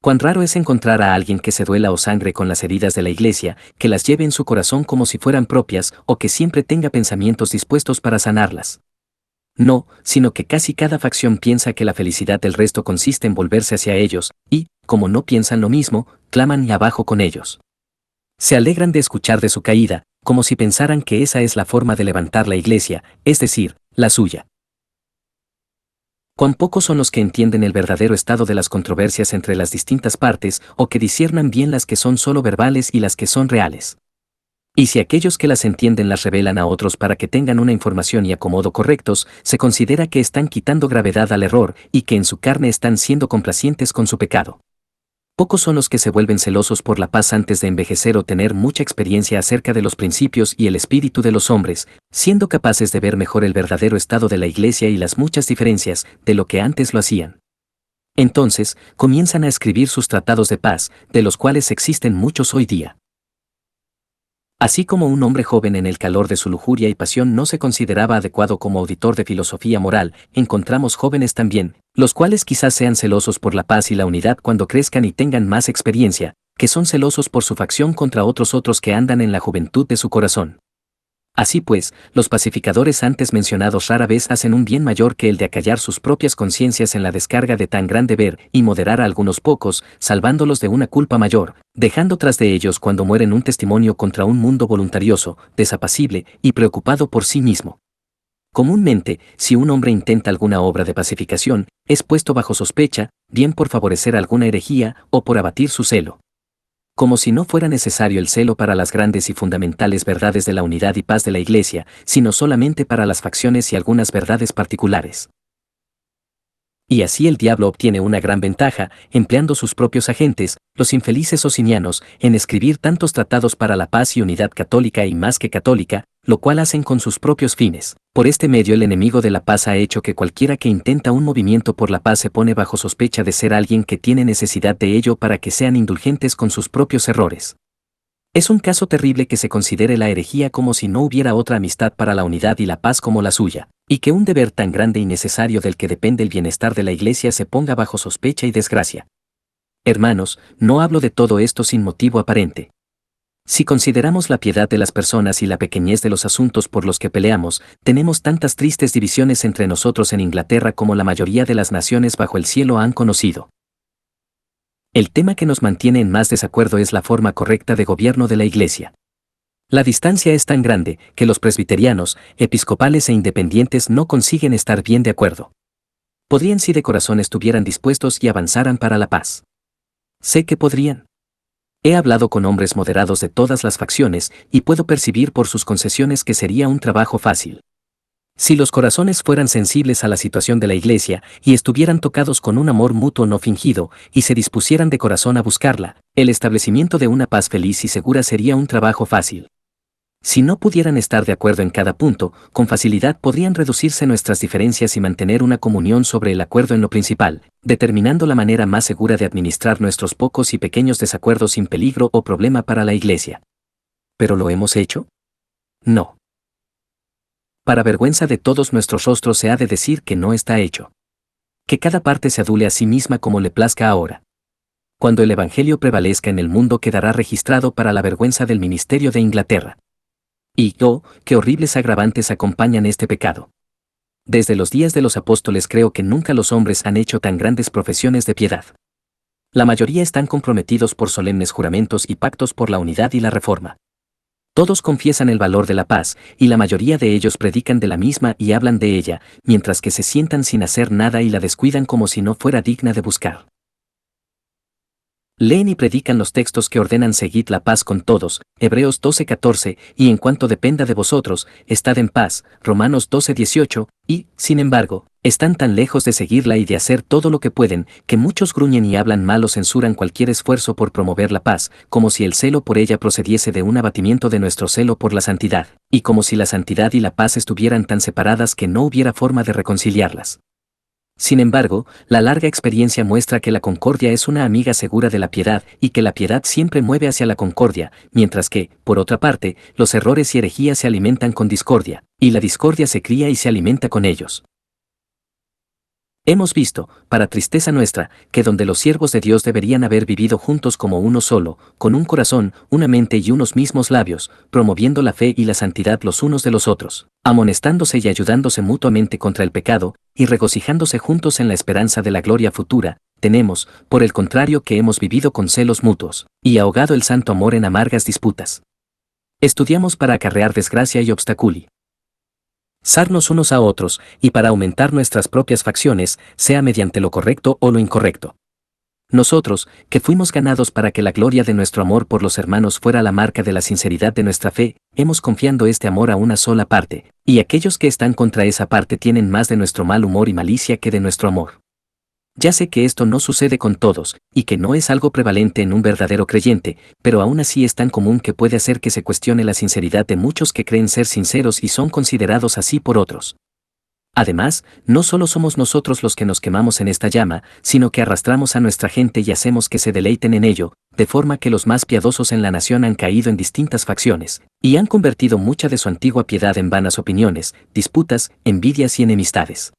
Cuán raro es encontrar a alguien que se duela o sangre con las heridas de la Iglesia, que las lleve en su corazón como si fueran propias o que siempre tenga pensamientos dispuestos para sanarlas. No, sino que casi cada facción piensa que la felicidad del resto consiste en volverse hacia ellos, y, como no piensan lo mismo, claman y abajo con ellos. Se alegran de escuchar de su caída, como si pensaran que esa es la forma de levantar la Iglesia, es decir, la suya. Cuán pocos son los que entienden el verdadero estado de las controversias entre las distintas partes o que disciernan bien las que son solo verbales y las que son reales. Y si aquellos que las entienden las revelan a otros para que tengan una información y acomodo correctos, se considera que están quitando gravedad al error y que en su carne están siendo complacientes con su pecado. Pocos son los que se vuelven celosos por la paz antes de envejecer o tener mucha experiencia acerca de los principios y el espíritu de los hombres, siendo capaces de ver mejor el verdadero estado de la Iglesia y las muchas diferencias de lo que antes lo hacían. Entonces, comienzan a escribir sus tratados de paz, de los cuales existen muchos hoy día. Así como un hombre joven en el calor de su lujuria y pasión no se consideraba adecuado como auditor de filosofía moral, encontramos jóvenes también, los cuales quizás sean celosos por la paz y la unidad cuando crezcan y tengan más experiencia, que son celosos por su facción contra otros que andan en la juventud de su corazón. Así pues, los pacificadores antes mencionados rara vez hacen un bien mayor que el de acallar sus propias conciencias en la descarga de tan gran deber y moderar a algunos pocos, salvándolos de una culpa mayor, dejando tras de ellos cuando mueren un testimonio contra un mundo voluntarioso, desapacible y preocupado por sí mismo. Comúnmente, si un hombre intenta alguna obra de pacificación, es puesto bajo sospecha, bien por favorecer alguna herejía o por abatir su celo. Como si no fuera necesario el celo para las grandes y fundamentales verdades de la unidad y paz de la Iglesia, sino solamente para las facciones y algunas verdades particulares. Y así el diablo obtiene una gran ventaja, empleando sus propios agentes, los infelices socinianos, en escribir tantos tratados para la paz y unidad católica y más que católica, lo cual hacen con sus propios fines. Por este medio el enemigo de la paz ha hecho que cualquiera que intenta un movimiento por la paz se pone bajo sospecha de ser alguien que tiene necesidad de ello para que sean indulgentes con sus propios errores. Es un caso terrible que se considere la herejía como si no hubiera otra amistad para la unidad y la paz como la suya, y que un deber tan grande y necesario del que depende el bienestar de la Iglesia se ponga bajo sospecha y desgracia. Hermanos, no hablo de todo esto sin motivo aparente. Si consideramos la piedad de las personas y la pequeñez de los asuntos por los que peleamos, tenemos tantas tristes divisiones entre nosotros en Inglaterra como la mayoría de las naciones bajo el cielo han conocido. El tema que nos mantiene en más desacuerdo es la forma correcta de gobierno de la Iglesia. La distancia es tan grande que los presbiterianos, episcopales e independientes no consiguen estar bien de acuerdo. Podrían si de corazón estuvieran dispuestos y avanzaran para la paz. Sé que podrían. He hablado con hombres moderados de todas las facciones y puedo percibir por sus concesiones que sería un trabajo fácil. Si los corazones fueran sensibles a la situación de la Iglesia y estuvieran tocados con un amor mutuo no fingido y se dispusieran de corazón a buscarla, el establecimiento de una paz feliz y segura sería un trabajo fácil. Si no pudieran estar de acuerdo en cada punto, con facilidad podrían reducirse nuestras diferencias y mantener una comunión sobre el acuerdo en lo principal, determinando la manera más segura de administrar nuestros pocos y pequeños desacuerdos sin peligro o problema para la Iglesia. ¿Pero lo hemos hecho? No. Para vergüenza de todos nuestros rostros se ha de decir que no está hecho. Que cada parte se adule a sí misma como le plazca ahora. Cuando el Evangelio prevalezca en el mundo quedará registrado para la vergüenza del ministerio de Inglaterra. Y, oh, qué horribles agravantes acompañan este pecado. Desde los días de los apóstoles creo que nunca los hombres han hecho tan grandes profesiones de piedad. La mayoría están comprometidos por solemnes juramentos y pactos por la unidad y la reforma. Todos confiesan el valor de la paz, y la mayoría de ellos predican de la misma y hablan de ella, mientras que se sientan sin hacer nada y la descuidan como si no fuera digna de buscar. Leen y predican los textos que ordenan seguid la paz con todos, Hebreos 12:14, y en cuanto dependa de vosotros, estad en paz, Romanos 12:18, y, sin embargo, están tan lejos de seguirla y de hacer todo lo que pueden, que muchos gruñen y hablan mal o censuran cualquier esfuerzo por promover la paz, como si el celo por ella procediese de un abatimiento de nuestro celo por la santidad, y como si la santidad y la paz estuvieran tan separadas que no hubiera forma de reconciliarlas. Sin embargo, la larga experiencia muestra que la concordia es una amiga segura de la piedad y que la piedad siempre mueve hacia la concordia, mientras que, por otra parte, los errores y herejías se alimentan con discordia, y la discordia se cría y se alimenta con ellos. Hemos visto, para tristeza nuestra, que donde los siervos de Dios deberían haber vivido juntos como uno solo, con un corazón, una mente y unos mismos labios, promoviendo la fe y la santidad los unos de los otros, amonestándose y ayudándose mutuamente contra el pecado, y regocijándose juntos en la esperanza de la gloria futura, tenemos, por el contrario, que hemos vivido con celos mutuos, y ahogado el santo amor en amargas disputas. Estudiamos para acarrear desgracia y obstáculo. Sarnos unos a otros, y para aumentar nuestras propias facciones, sea mediante lo correcto o lo incorrecto. Nosotros, que fuimos ganados para que la gloria de nuestro amor por los hermanos fuera la marca de la sinceridad de nuestra fe, hemos confiando este amor a una sola parte, y aquellos que están contra esa parte tienen más de nuestro mal humor y malicia que de nuestro amor. Ya sé que esto no sucede con todos, y que no es algo prevalente en un verdadero creyente, pero aún así es tan común que puede hacer que se cuestione la sinceridad de muchos que creen ser sinceros y son considerados así por otros. Además, no solo somos nosotros los que nos quemamos en esta llama, sino que arrastramos a nuestra gente y hacemos que se deleiten en ello, de forma que los más piadosos en la nación han caído en distintas facciones, y han convertido mucha de su antigua piedad en vanas opiniones, disputas, envidias y enemistades.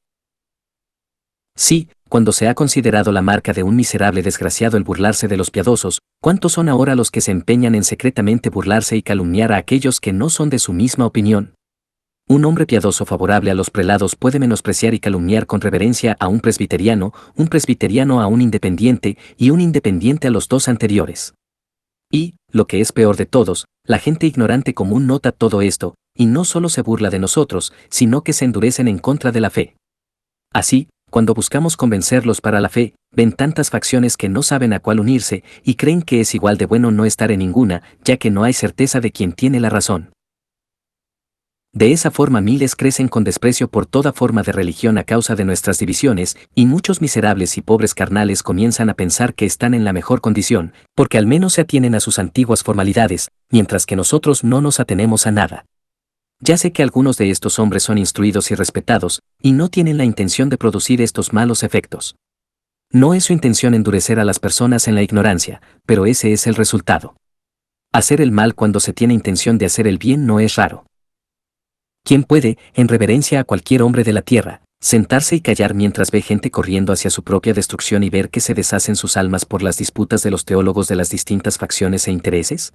Sí, cuando se ha considerado la marca de un miserable desgraciado el burlarse de los piadosos, ¿cuántos son ahora los que se empeñan en secretamente burlarse y calumniar a aquellos que no son de su misma opinión? Un hombre piadoso favorable a los prelados puede menospreciar y calumniar con reverencia a un presbiteriano a un independiente y un independiente a los dos anteriores. Y, lo que es peor de todos, la gente ignorante común nota todo esto, y no solo se burla de nosotros, sino que se endurecen en contra de la fe. Así, cuando buscamos convencerlos para la fe, ven tantas facciones que no saben a cuál unirse y creen que es igual de bueno no estar en ninguna, ya que no hay certeza de quién tiene la razón. De esa forma miles crecen con desprecio por toda forma de religión a causa de nuestras divisiones, y muchos miserables y pobres carnales comienzan a pensar que están en la mejor condición, porque al menos se atienen a sus antiguas formalidades, mientras que nosotros no nos atenemos a nada. Ya sé que algunos de estos hombres son instruidos y respetados, y no tienen la intención de producir estos malos efectos. No es su intención endurecer a las personas en la ignorancia, pero ese es el resultado. Hacer el mal cuando se tiene intención de hacer el bien no es raro. ¿Quién puede, en reverencia a cualquier hombre de la tierra, sentarse y callar mientras ve gente corriendo hacia su propia destrucción y ver que se deshacen sus almas por las disputas de los teólogos de las distintas facciones e intereses?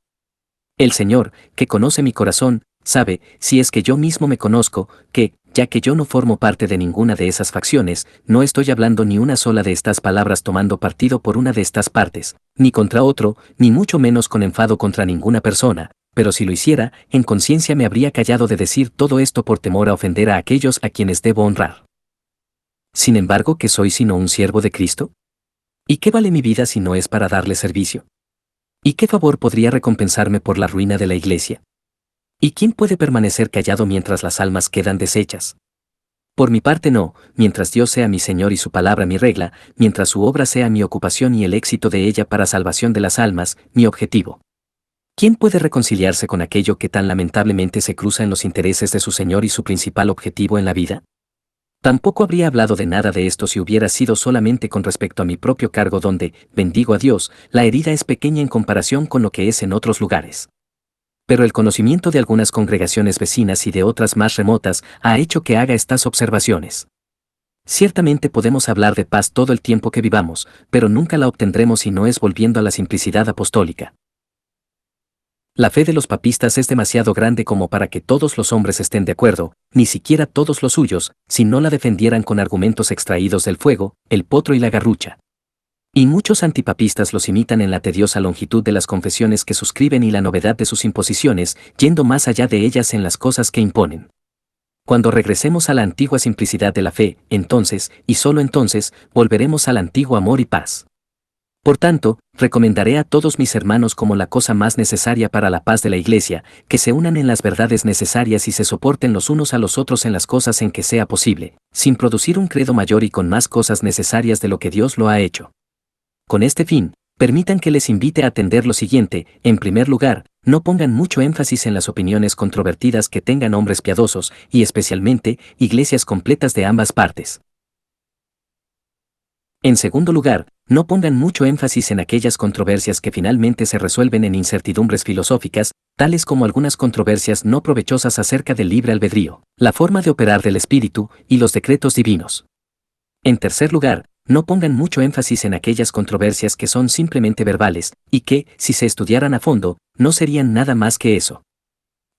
El Señor, que conoce mi corazón, sabe, si es que yo mismo me conozco, que, ya que yo no formo parte de ninguna de esas facciones, no estoy hablando ni una sola de estas palabras tomando partido por una de estas partes, ni contra otro, ni mucho menos con enfado contra ninguna persona, pero si lo hiciera, en conciencia me habría callado de decir todo esto por temor a ofender a aquellos a quienes debo honrar. Sin embargo, ¿qué soy sino un siervo de Cristo? ¿Y qué vale mi vida si no es para darle servicio? ¿Y qué favor podría recompensarme por la ruina de la iglesia? ¿Y quién puede permanecer callado mientras las almas quedan deshechas? Por mi parte no, mientras Dios sea mi Señor y su palabra mi regla, mientras su obra sea mi ocupación y el éxito de ella para salvación de las almas, mi objetivo. ¿Quién puede reconciliarse con aquello que tan lamentablemente se cruza en los intereses de su Señor y su principal objetivo en la vida? Tampoco habría hablado de nada de esto si hubiera sido solamente con respecto a mi propio cargo donde, bendigo a Dios, la herida es pequeña en comparación con lo que es en otros lugares. Pero el conocimiento de algunas congregaciones vecinas y de otras más remotas ha hecho que haga estas observaciones. Ciertamente podemos hablar de paz todo el tiempo que vivamos, pero nunca la obtendremos si no es volviendo a la simplicidad apostólica. La fe de los papistas es demasiado grande como para que todos los hombres estén de acuerdo, ni siquiera todos los suyos, si no la defendieran con argumentos extraídos del fuego, el potro y la garrucha. Y muchos antipapistas los imitan en la tediosa longitud de las confesiones que suscriben y la novedad de sus imposiciones, yendo más allá de ellas en las cosas que imponen. Cuando regresemos a la antigua simplicidad de la fe, entonces, y solo entonces, volveremos al antiguo amor y paz. Por tanto, recomendaré a todos mis hermanos como la cosa más necesaria para la paz de la Iglesia, que se unan en las verdades necesarias y se soporten los unos a los otros en las cosas en que sea posible, sin producir un credo mayor y con más cosas necesarias de lo que Dios lo ha hecho. Con este fin, permitan que les invite a atender lo siguiente: en primer lugar, no pongan mucho énfasis en las opiniones controvertidas que tengan hombres piadosos, y especialmente, iglesias completas de ambas partes. En segundo lugar, no pongan mucho énfasis en aquellas controversias que finalmente se resuelven en incertidumbres filosóficas, tales como algunas controversias no provechosas acerca del libre albedrío, la forma de operar del espíritu y los decretos divinos. En tercer lugar, no pongan mucho énfasis en aquellas controversias que son simplemente verbales, y que, si se estudiaran a fondo, no serían nada más que eso.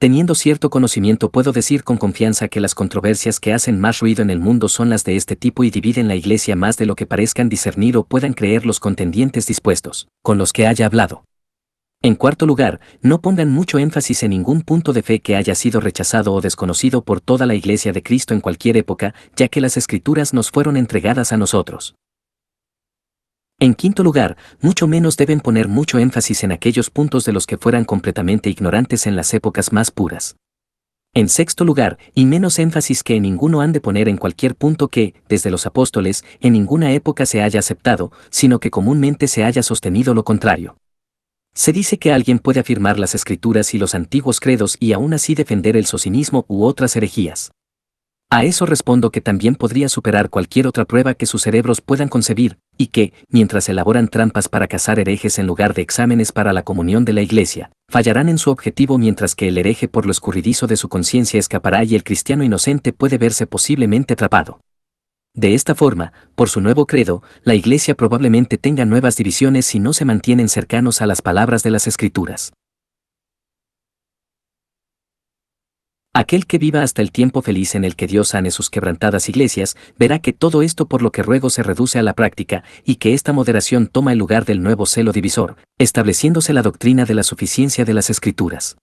Teniendo cierto conocimiento puedo decir con confianza que las controversias que hacen más ruido en el mundo son las de este tipo y dividen la Iglesia más de lo que parezcan discernir o puedan creer los contendientes dispuestos, con los que haya hablado. En cuarto lugar, no pongan mucho énfasis en ningún punto de fe que haya sido rechazado o desconocido por toda la Iglesia de Cristo en cualquier época, ya que las Escrituras nos fueron entregadas a nosotros. En quinto lugar, mucho menos deben poner mucho énfasis en aquellos puntos de los que fueran completamente ignorantes en las épocas más puras. En sexto lugar, y menos énfasis que en ninguno han de poner en cualquier punto que, desde los apóstoles, en ninguna época se haya aceptado, sino que comúnmente se haya sostenido lo contrario. Se dice que alguien puede afirmar las escrituras y los antiguos credos y aún así defender el socinismo u otras herejías. A eso respondo que también podría superar cualquier otra prueba que sus cerebros puedan concebir, y que, mientras elaboran trampas para cazar herejes en lugar de exámenes para la comunión de la Iglesia, fallarán en su objetivo mientras que el hereje por lo escurridizo de su conciencia escapará y el cristiano inocente puede verse posiblemente atrapado. De esta forma, por su nuevo credo, la Iglesia probablemente tenga nuevas divisiones si no se mantienen cercanos a las palabras de las Escrituras. Aquel que viva hasta el tiempo feliz en el que Dios sane sus quebrantadas iglesias, verá que todo esto por lo que ruego se reduce a la práctica, y que esta moderación toma el lugar del nuevo celo divisor, estableciéndose la doctrina de la suficiencia de las Escrituras.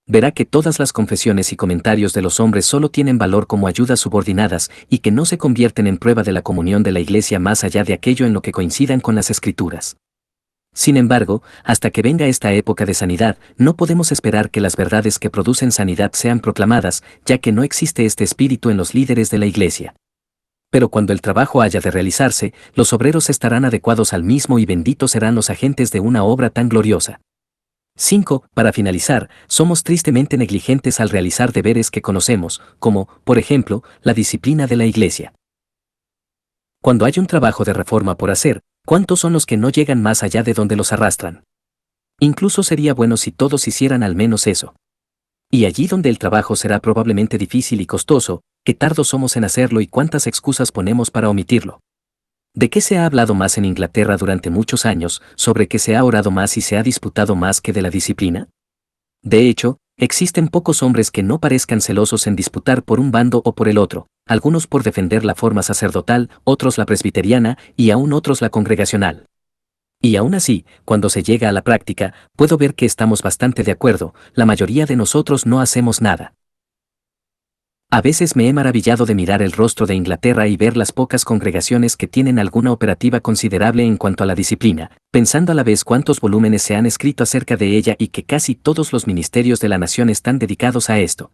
Verá que todas las confesiones y comentarios de los hombres solo tienen valor como ayudas subordinadas, y que no se convierten en prueba de la comunión de la Iglesia más allá de aquello en lo que coincidan con las Escrituras. Sin embargo, hasta que venga esta época de sanidad, no podemos esperar que las verdades que producen sanidad sean proclamadas, ya que no existe este espíritu en los líderes de la Iglesia. Pero cuando el trabajo haya de realizarse, los obreros estarán adecuados al mismo y benditos serán los agentes de una obra tan gloriosa. 5. Para finalizar, somos tristemente negligentes al realizar deberes que conocemos, como, por ejemplo, la disciplina de la Iglesia. Cuando hay un trabajo de reforma por hacer, ¿cuántos son los que no llegan más allá de donde los arrastran? Incluso sería bueno si todos hicieran al menos eso. Y allí donde el trabajo será probablemente difícil y costoso, qué tardos somos en hacerlo y cuántas excusas ponemos para omitirlo. ¿De qué se ha hablado más en Inglaterra durante muchos años, sobre qué se ha orado más y se ha disputado más que de la disciplina? De hecho, existen pocos hombres que no parezcan celosos en disputar por un bando o por el otro, algunos por defender la forma sacerdotal, otros la presbiteriana y aún otros la congregacional. Y aún así, cuando se llega a la práctica, puedo ver que estamos bastante de acuerdo, la mayoría de nosotros no hacemos nada. A veces me he maravillado de mirar el rostro de Inglaterra y ver las pocas congregaciones que tienen alguna operativa considerable en cuanto a la disciplina, pensando a la vez cuántos volúmenes se han escrito acerca de ella y que casi todos los ministerios de la nación están dedicados a esto.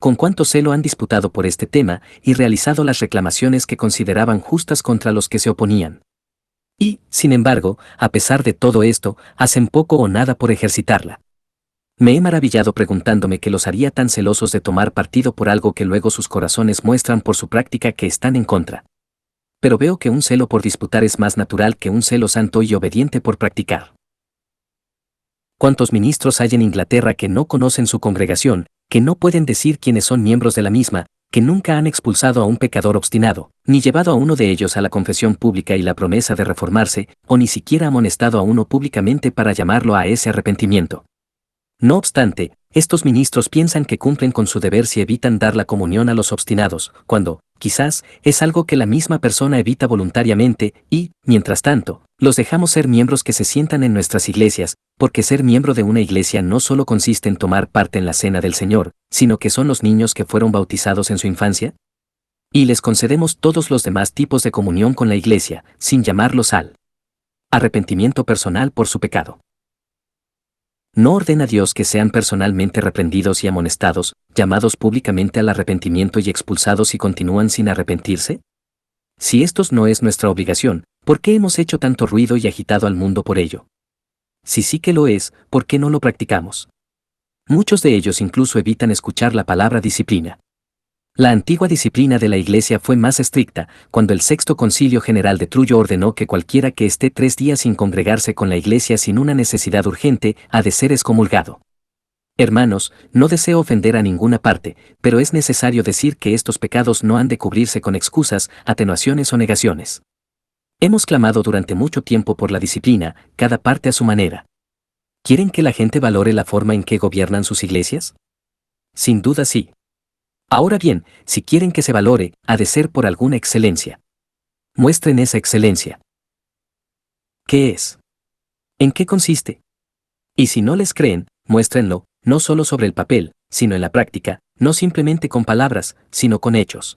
Con cuánto celo han disputado por este tema y realizado las reclamaciones que consideraban justas contra los que se oponían. Y, sin embargo, a pesar de todo esto, hacen poco o nada por ejercitarla. Me he maravillado preguntándome qué los haría tan celosos de tomar partido por algo que luego sus corazones muestran por su práctica que están en contra. Pero veo que un celo por disputar es más natural que un celo santo y obediente por practicar. ¿Cuántos ministros hay en Inglaterra que no conocen su congregación, que no pueden decir quiénes son miembros de la misma, que nunca han expulsado a un pecador obstinado, ni llevado a uno de ellos a la confesión pública y la promesa de reformarse, o ni siquiera amonestado a uno públicamente para llamarlo a ese arrepentimiento? No obstante, estos ministros piensan que cumplen con su deber si evitan dar la comunión a los obstinados, cuando, quizás, es algo que la misma persona evita voluntariamente y, mientras tanto, los dejamos ser miembros que se sientan en nuestras iglesias, porque ser miembro de una iglesia no solo consiste en tomar parte en la cena del Señor, sino que son los niños que fueron bautizados en su infancia. Y les concedemos todos los demás tipos de comunión con la iglesia, sin llamarlos al arrepentimiento personal por su pecado. ¿No ordena Dios que sean personalmente reprendidos y amonestados, llamados públicamente al arrepentimiento y expulsados si continúan sin arrepentirse? Si esto no es nuestra obligación, ¿por qué hemos hecho tanto ruido y agitado al mundo por ello? Si sí que lo es, ¿por qué no lo practicamos? Muchos de ellos incluso evitan escuchar la palabra disciplina. La antigua disciplina de la Iglesia fue más estricta, cuando el Sexto Concilio General de Trullo ordenó que cualquiera que esté 3 días sin congregarse con la Iglesia sin una necesidad urgente, ha de ser excomulgado. Hermanos, no deseo ofender a ninguna parte, pero es necesario decir que estos pecados no han de cubrirse con excusas, atenuaciones o negaciones. Hemos clamado durante mucho tiempo por la disciplina, cada parte a su manera. ¿Quieren que la gente valore la forma en que gobiernan sus iglesias? Sin duda sí. Ahora bien, si quieren que se valore, ha de ser por alguna excelencia. Muestren esa excelencia. ¿Qué es? ¿En qué consiste? Y si no les creen, muéstrenlo, no solo sobre el papel, sino en la práctica, no simplemente con palabras, sino con hechos.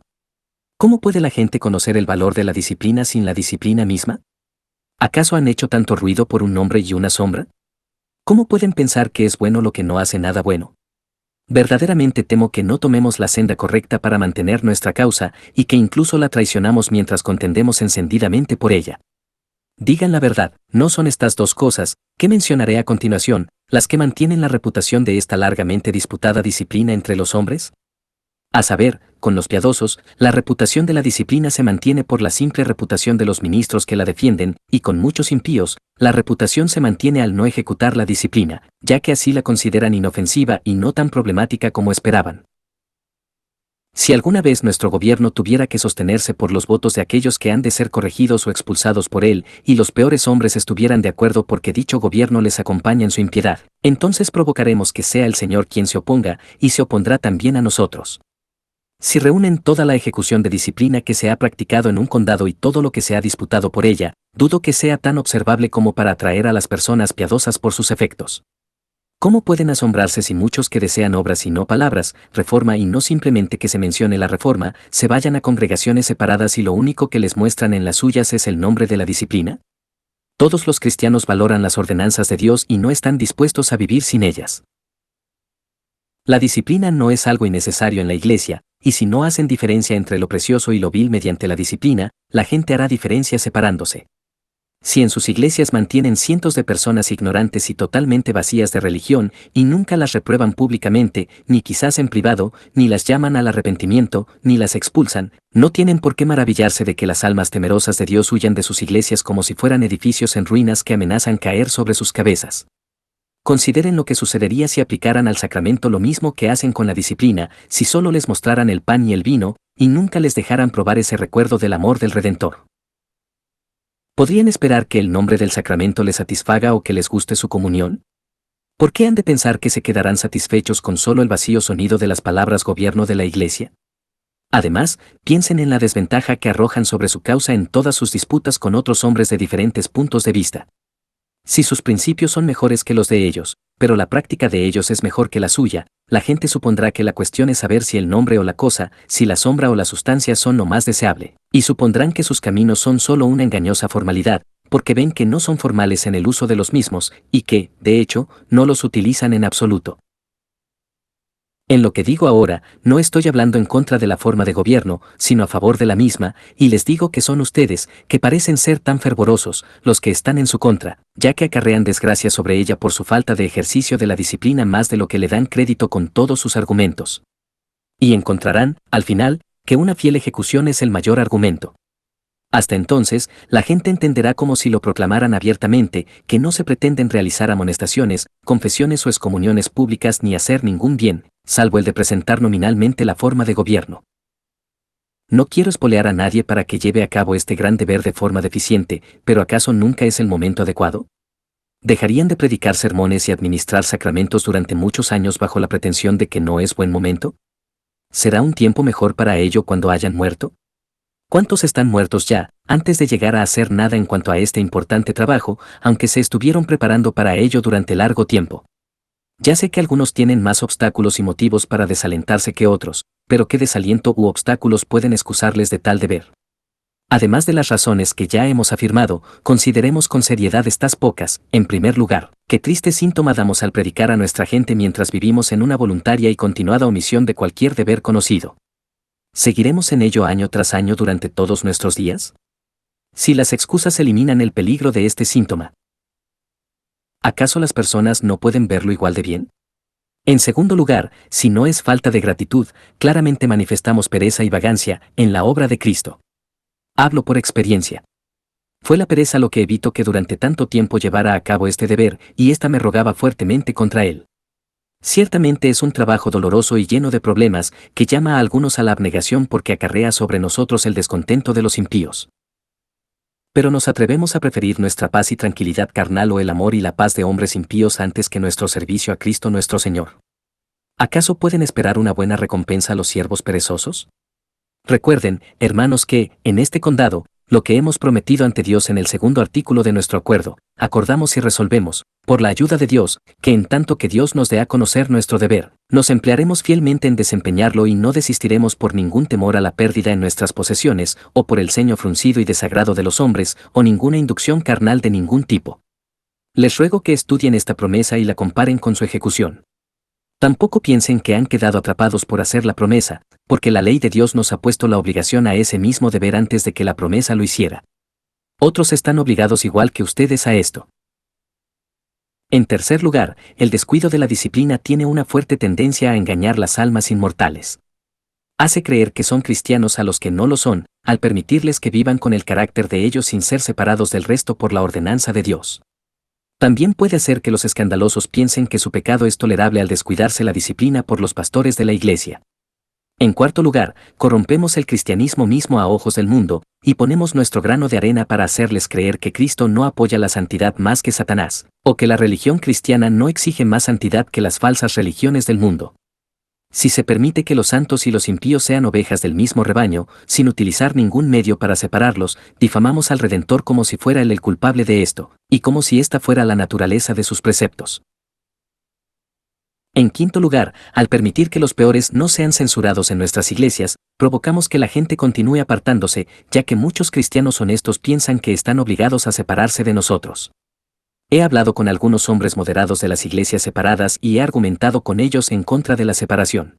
¿Cómo puede la gente conocer el valor de la disciplina sin la disciplina misma? ¿Acaso han hecho tanto ruido por un nombre y una sombra? ¿Cómo pueden pensar que es bueno lo que no hace nada bueno? Verdaderamente temo que no tomemos la senda correcta para mantener nuestra causa y que incluso la traicionamos mientras contendemos encendidamente por ella. Digan la verdad, ¿no son estas dos cosas, que mencionaré a continuación, las que mantienen la reputación de esta largamente disputada disciplina entre los hombres? A saber, con los piadosos, la reputación de la disciplina se mantiene por la simple reputación de los ministros que la defienden, y con muchos impíos, la reputación se mantiene al no ejecutar la disciplina, ya que así la consideran inofensiva y no tan problemática como esperaban. Si alguna vez nuestro gobierno tuviera que sostenerse por los votos de aquellos que han de ser corregidos o expulsados por él, y los peores hombres estuvieran de acuerdo porque dicho gobierno les acompaña en su impiedad, entonces provocaremos que sea el Señor quien se oponga, y se opondrá también a nosotros. Si reúnen toda la ejecución de disciplina que se ha practicado en un condado y todo lo que se ha disputado por ella, dudo que sea tan observable como para atraer a las personas piadosas por sus efectos. ¿Cómo pueden asombrarse si muchos que desean obras y no palabras, reforma y no simplemente que se mencione la reforma, se vayan a congregaciones separadas y lo único que les muestran en las suyas es el nombre de la disciplina? Todos los cristianos valoran las ordenanzas de Dios y no están dispuestos a vivir sin ellas. La disciplina no es algo innecesario en la iglesia, y si no hacen diferencia entre lo precioso y lo vil mediante la disciplina, la gente hará diferencia separándose. Si en sus iglesias mantienen cientos de personas ignorantes y totalmente vacías de religión, y nunca las reprueban públicamente, ni quizás en privado, ni las llaman al arrepentimiento, ni las expulsan, no tienen por qué maravillarse de que las almas temerosas de Dios huyan de sus iglesias como si fueran edificios en ruinas que amenazan caer sobre sus cabezas. Consideren lo que sucedería si aplicaran al sacramento lo mismo que hacen con la disciplina, si solo les mostraran el pan y el vino, y nunca les dejaran probar ese recuerdo del amor del Redentor. ¿Podrían esperar que el nombre del sacramento les satisfaga o que les guste su comunión? ¿Por qué han de pensar que se quedarán satisfechos con solo el vacío sonido de las palabras gobierno de la Iglesia? Además, piensen en la desventaja que arrojan sobre su causa en todas sus disputas con otros hombres de diferentes puntos de vista. Si sus principios son mejores que los de ellos, pero la práctica de ellos es mejor que la suya, la gente supondrá que la cuestión es saber si el nombre o la cosa, si la sombra o la sustancia son lo más deseable, y supondrán que sus caminos son solo una engañosa formalidad, porque ven que no son formales en el uso de los mismos, y que, de hecho, no los utilizan en absoluto. En lo que digo ahora, no estoy hablando en contra de la forma de gobierno, sino a favor de la misma, y les digo que son ustedes, que parecen ser tan fervorosos, los que están en su contra, ya que acarrean desgracia sobre ella por su falta de ejercicio de la disciplina más de lo que le dan crédito con todos sus argumentos. Y encontrarán, al final, que una fiel ejecución es el mayor argumento. Hasta entonces, la gente entenderá como si lo proclamaran abiertamente, que no se pretenden realizar amonestaciones, confesiones o excomuniones públicas ni hacer ningún bien, salvo el de presentar nominalmente la forma de gobierno. No quiero espolear a nadie para que lleve a cabo este gran deber de forma deficiente, pero ¿acaso nunca es el momento adecuado? ¿Dejarían de predicar sermones y administrar sacramentos durante muchos años bajo la pretensión de que no es buen momento? ¿Será un tiempo mejor para ello cuando hayan muerto? ¿Cuántos están muertos ya, antes de llegar a hacer nada en cuanto a este importante trabajo, aunque se estuvieron preparando para ello durante largo tiempo? Ya sé que algunos tienen más obstáculos y motivos para desalentarse que otros, pero ¿qué desaliento u obstáculos pueden excusarles de tal deber? Además de las razones que ya hemos afirmado, consideremos con seriedad estas pocas. En primer lugar, qué triste síntoma damos al predicar a nuestra gente mientras vivimos en una voluntaria y continuada omisión de cualquier deber conocido. ¿Seguiremos en ello año tras año durante todos nuestros días? Si las excusas eliminan el peligro de este síntoma, ¿acaso las personas no pueden verlo igual de bien? En segundo lugar, si no es falta de gratitud, claramente manifestamos pereza y vagancia en la obra de Cristo. Hablo por experiencia. Fue la pereza lo que evitó que durante tanto tiempo llevara a cabo este deber, y ésta me rogaba fuertemente contra él. Ciertamente es un trabajo doloroso y lleno de problemas, que llama a algunos a la abnegación porque acarrea sobre nosotros el descontento de los impíos. Pero nos atrevemos a preferir nuestra paz y tranquilidad carnal o el amor y la paz de hombres impíos antes que nuestro servicio a Cristo nuestro Señor. ¿Acaso pueden esperar una buena recompensa a los siervos perezosos? Recuerden, hermanos, que, en este condado, lo que hemos prometido ante Dios en el segundo artículo de nuestro acuerdo, acordamos y resolvemos, por la ayuda de Dios, que en tanto que Dios nos dé a conocer nuestro deber, nos emplearemos fielmente en desempeñarlo y no desistiremos por ningún temor a la pérdida en nuestras posesiones, o por el ceño fruncido y desagrado de los hombres, o ninguna inducción carnal de ningún tipo. Les ruego que estudien esta promesa y la comparen con su ejecución. Tampoco piensen que han quedado atrapados por hacer la promesa, porque la ley de Dios nos ha puesto la obligación a ese mismo deber antes de que la promesa lo hiciera. Otros están obligados igual que ustedes a esto. En tercer lugar, el descuido de la disciplina tiene una fuerte tendencia a engañar las almas inmortales. Hace creer que son cristianos a los que no lo son, al permitirles que vivan con el carácter de ellos sin ser separados del resto por la ordenanza de Dios. También puede hacer que los escandalosos piensen que su pecado es tolerable al descuidarse la disciplina por los pastores de la iglesia. En cuarto lugar, corrompemos el cristianismo mismo a ojos del mundo, y ponemos nuestro grano de arena para hacerles creer que Cristo no apoya la santidad más que Satanás, o que la religión cristiana no exige más santidad que las falsas religiones del mundo. Si se permite que los santos y los impíos sean ovejas del mismo rebaño, sin utilizar ningún medio para separarlos, difamamos al Redentor como si fuera él el culpable de esto, y como si esta fuera la naturaleza de sus preceptos. En quinto lugar, al permitir que los peores no sean censurados en nuestras iglesias, provocamos que la gente continúe apartándose, ya que muchos cristianos honestos piensan que están obligados a separarse de nosotros. He hablado con algunos hombres moderados de las iglesias separadas y he argumentado con ellos en contra de la separación.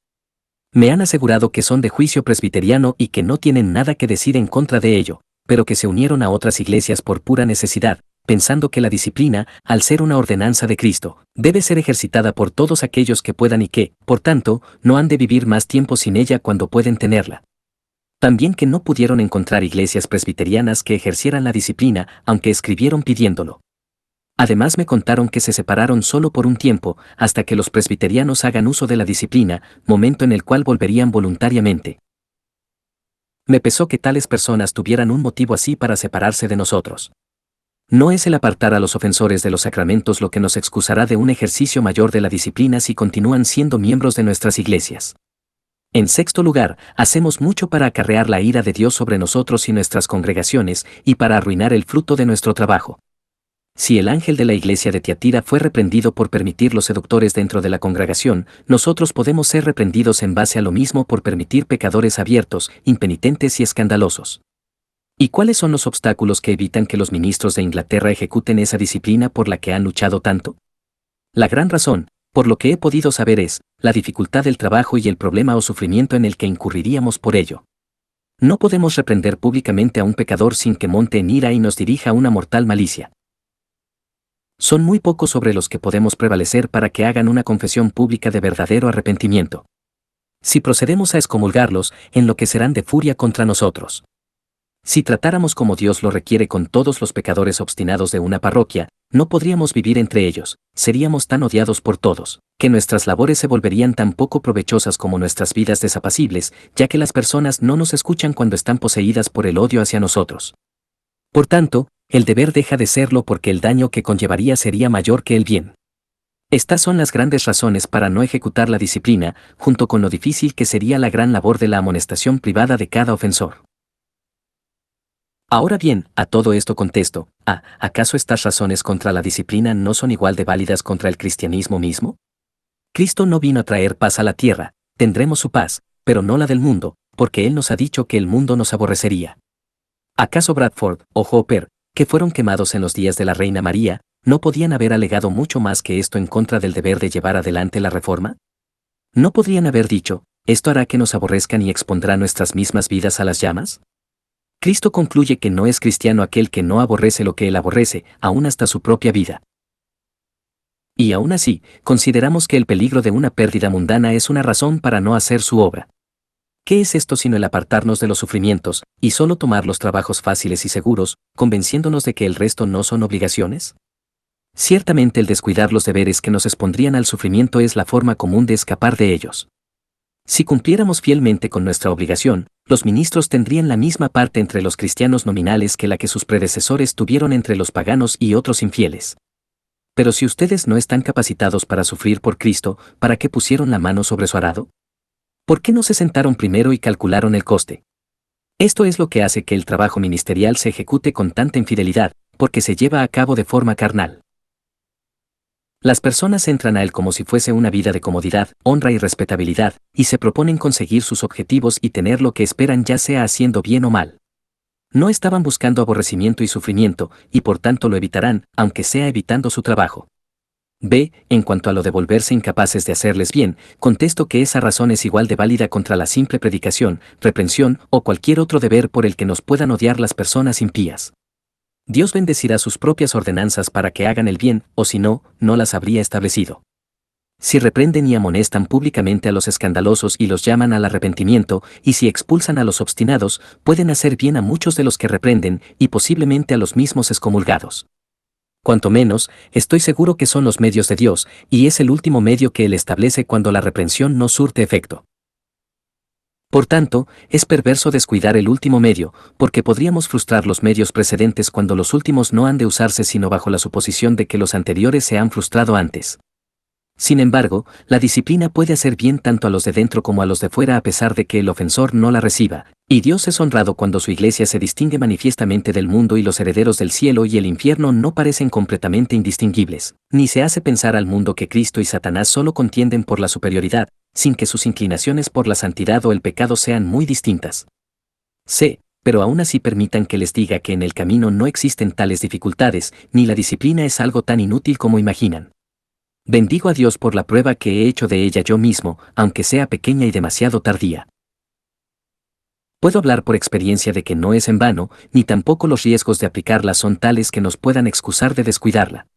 Me han asegurado que son de juicio presbiteriano y que no tienen nada que decir en contra de ello, pero que se unieron a otras iglesias por pura necesidad, pensando que la disciplina, al ser una ordenanza de Cristo, debe ser ejercitada por todos aquellos que puedan y que, por tanto, no han de vivir más tiempo sin ella cuando pueden tenerla. También que no pudieron encontrar iglesias presbiterianas que ejercieran la disciplina, aunque escribieron pidiéndolo. Además me contaron que se separaron solo por un tiempo, hasta que los presbiterianos hagan uso de la disciplina, momento en el cual volverían voluntariamente. Me pesó que tales personas tuvieran un motivo así para separarse de nosotros. No es el apartar a los ofensores de los sacramentos lo que nos excusará de un ejercicio mayor de la disciplina si continúan siendo miembros de nuestras iglesias. En sexto lugar, hacemos mucho para acarrear la ira de Dios sobre nosotros y nuestras congregaciones, y para arruinar el fruto de nuestro trabajo. Si el ángel de la iglesia de Tiatira fue reprendido por permitir los seductores dentro de la congregación, nosotros podemos ser reprendidos en base a lo mismo por permitir pecadores abiertos, impenitentes y escandalosos. ¿Y cuáles son los obstáculos que evitan que los ministros de Inglaterra ejecuten esa disciplina por la que han luchado tanto? La gran razón, por lo que he podido saber, es la dificultad del trabajo y el problema o sufrimiento en el que incurriríamos por ello. No podemos reprender públicamente a un pecador sin que monte en ira y nos dirija a una mortal malicia. Son muy pocos sobre los que podemos prevalecer para que hagan una confesión pública de verdadero arrepentimiento. Si procedemos a excomulgarlos, enloquecerán de furia contra nosotros. Si tratáramos como Dios lo requiere con todos los pecadores obstinados de una parroquia, no podríamos vivir entre ellos, seríamos tan odiados por todos, que nuestras labores se volverían tan poco provechosas como nuestras vidas desapacibles, ya que las personas no nos escuchan cuando están poseídas por el odio hacia nosotros. Por tanto, el deber deja de serlo porque el daño que conllevaría sería mayor que el bien. Estas son las grandes razones para no ejecutar la disciplina, junto con lo difícil que sería la gran labor de la amonestación privada de cada ofensor. Ahora bien, a todo esto contesto, ¿acaso estas razones contra la disciplina no son igual de válidas contra el cristianismo mismo? Cristo no vino a traer paz a la tierra, tendremos su paz, pero no la del mundo, porque Él nos ha dicho que el mundo nos aborrecería. ¿Acaso Bradford o Hopper, que fueron quemados en los días de la Reina María, no podían haber alegado mucho más que esto en contra del deber de llevar adelante la reforma? ¿No podrían haber dicho, esto hará que nos aborrezcan y expondrá nuestras mismas vidas a las llamas? Cristo concluye que no es cristiano aquel que no aborrece lo que él aborrece, aún hasta su propia vida. Y aún así, consideramos que el peligro de una pérdida mundana es una razón para no hacer su obra. ¿Qué es esto sino el apartarnos de los sufrimientos, y solo tomar los trabajos fáciles y seguros, convenciéndonos de que el resto no son obligaciones? Ciertamente el descuidar los deberes que nos expondrían al sufrimiento es la forma común de escapar de ellos. Si cumpliéramos fielmente con nuestra obligación, los ministros tendrían la misma parte entre los cristianos nominales que la que sus predecesores tuvieron entre los paganos y otros infieles. Pero si ustedes no están capacitados para sufrir por Cristo, ¿para qué pusieron la mano sobre su arado? ¿Por qué no se sentaron primero y calcularon el coste? Esto es lo que hace que el trabajo ministerial se ejecute con tanta infidelidad, porque se lleva a cabo de forma carnal. Las personas entran a él como si fuese una vida de comodidad, honra y respetabilidad, y se proponen conseguir sus objetivos y tener lo que esperan, ya sea haciendo bien o mal. No estaban buscando aborrecimiento y sufrimiento, y por tanto lo evitarán, aunque sea evitando su trabajo. B. En cuanto a lo de volverse incapaces de hacerles bien, contesto que esa razón es igual de válida contra la simple predicación, reprensión o cualquier otro deber por el que nos puedan odiar las personas impías. Dios bendecirá sus propias ordenanzas para que hagan el bien, o si no, no las habría establecido. Si reprenden y amonestan públicamente a los escandalosos y los llaman al arrepentimiento, y si expulsan a los obstinados, pueden hacer bien a muchos de los que reprenden y posiblemente a los mismos excomulgados. Cuanto menos, estoy seguro que son los medios de Dios, y es el último medio que Él establece cuando la reprensión no surte efecto. Por tanto, es perverso descuidar el último medio, porque podríamos frustrar los medios precedentes cuando los últimos no han de usarse sino bajo la suposición de que los anteriores se han frustrado antes. Sin embargo, la disciplina puede hacer bien tanto a los de dentro como a los de fuera a pesar de que el ofensor no la reciba, y Dios es honrado cuando su iglesia se distingue manifiestamente del mundo y los herederos del cielo y el infierno no parecen completamente indistinguibles, ni se hace pensar al mundo que Cristo y Satanás solo contienden por la superioridad, sin que sus inclinaciones por la santidad o el pecado sean muy distintas. C. Pero aún así permitan que les diga que en el camino no existen tales dificultades, ni la disciplina es algo tan inútil como imaginan. Bendigo a Dios por la prueba que he hecho de ella yo mismo, aunque sea pequeña y demasiado tardía. Puedo hablar por experiencia de que no es en vano, ni tampoco los riesgos de aplicarla son tales que nos puedan excusar de descuidarla.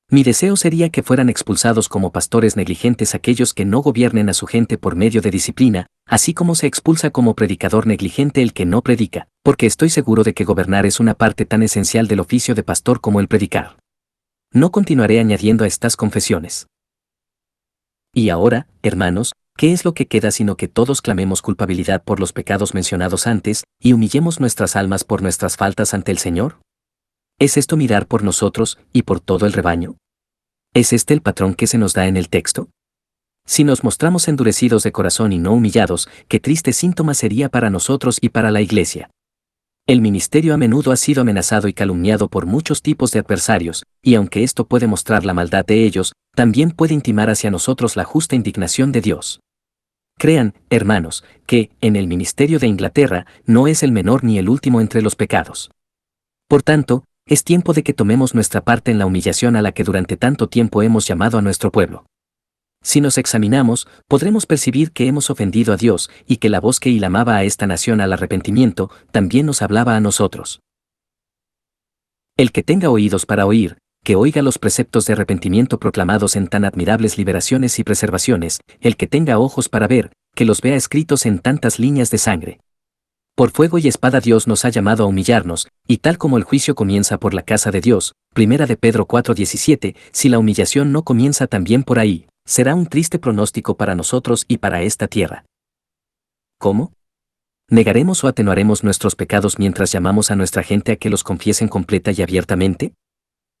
Mi deseo sería que fueran expulsados como pastores negligentes aquellos que no gobiernen a su gente por medio de disciplina, así como se expulsa como predicador negligente el que no predica, porque estoy seguro de que gobernar es una parte tan esencial del oficio de pastor como el predicar. No continuaré añadiendo a estas confesiones. Y ahora, hermanos, ¿qué es lo que queda sino que todos clamemos culpabilidad por los pecados mencionados antes, y humillemos nuestras almas por nuestras faltas ante el Señor? ¿Es esto mirar por nosotros y por todo el rebaño? ¿Es este el patrón que se nos da en el texto? Si nos mostramos endurecidos de corazón y no humillados, qué triste síntoma sería para nosotros y para la Iglesia. El ministerio a menudo ha sido amenazado y calumniado por muchos tipos de adversarios, y aunque esto puede mostrar la maldad de ellos, también puede intimar hacia nosotros la justa indignación de Dios. Crean, hermanos, que, en el ministerio de Inglaterra, no es el menor ni el último entre los pecados. Por tanto, es tiempo de que tomemos nuestra parte en la humillación a la que durante tanto tiempo hemos llamado a nuestro pueblo. Si nos examinamos, podremos percibir que hemos ofendido a Dios y que la voz que llamaba a esta nación al arrepentimiento también nos hablaba a nosotros. El que tenga oídos para oír, que oiga los preceptos de arrepentimiento proclamados en tan admirables liberaciones y preservaciones, el que tenga ojos para ver, que los vea escritos en tantas líneas de sangre. Por fuego y espada Dios nos ha llamado a humillarnos, y tal como el juicio comienza por la casa de Dios, 1 de Pedro 4:17, si la humillación no comienza también por ahí, será un triste pronóstico para nosotros y para esta tierra. ¿Cómo? ¿Negaremos o atenuaremos nuestros pecados mientras llamamos a nuestra gente a que los confiesen completa y abiertamente?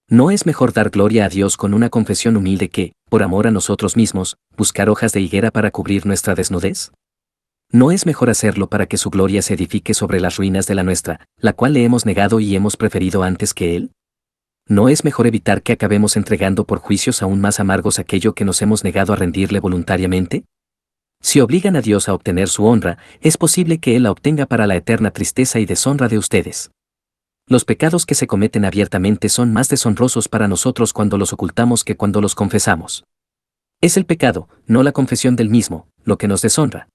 ¿No es mejor dar gloria a Dios con una confesión humilde que, por amor a nosotros mismos, buscar hojas de higuera para cubrir nuestra desnudez? ¿No es mejor hacerlo para que su gloria se edifique sobre las ruinas de la nuestra, la cual le hemos negado y hemos preferido antes que Él? ¿No es mejor evitar que acabemos entregando por juicios aún más amargos aquello que nos hemos negado a rendirle voluntariamente? Si obligan a Dios a obtener su honra, es posible que Él la obtenga para la eterna tristeza y deshonra de ustedes. Los pecados que se cometen abiertamente son más deshonrosos para nosotros cuando los ocultamos que cuando los confesamos. Es el pecado, no la confesión del mismo, lo que nos deshonra.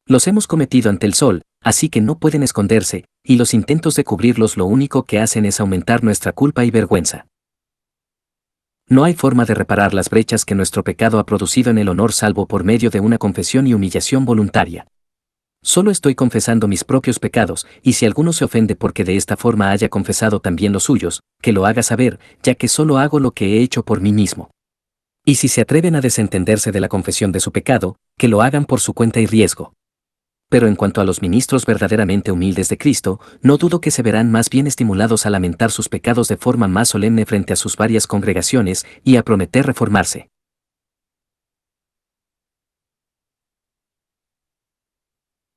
Los hemos cometido ante el sol, así que no pueden esconderse, y los intentos de cubrirlos lo único que hacen es aumentar nuestra culpa y vergüenza. No hay forma de reparar las brechas que nuestro pecado ha producido en el honor salvo por medio de una confesión y humillación voluntaria. Solo estoy confesando mis propios pecados, y si alguno se ofende porque de esta forma haya confesado también los suyos, que lo haga saber, ya que solo hago lo que he hecho por mí mismo. Y si se atreven a desentenderse de la confesión de su pecado, que lo hagan por su cuenta y riesgo. Pero en cuanto a los ministros verdaderamente humildes de Cristo, no dudo que se verán más bien estimulados a lamentar sus pecados de forma más solemne frente a sus varias congregaciones y a prometer reformarse.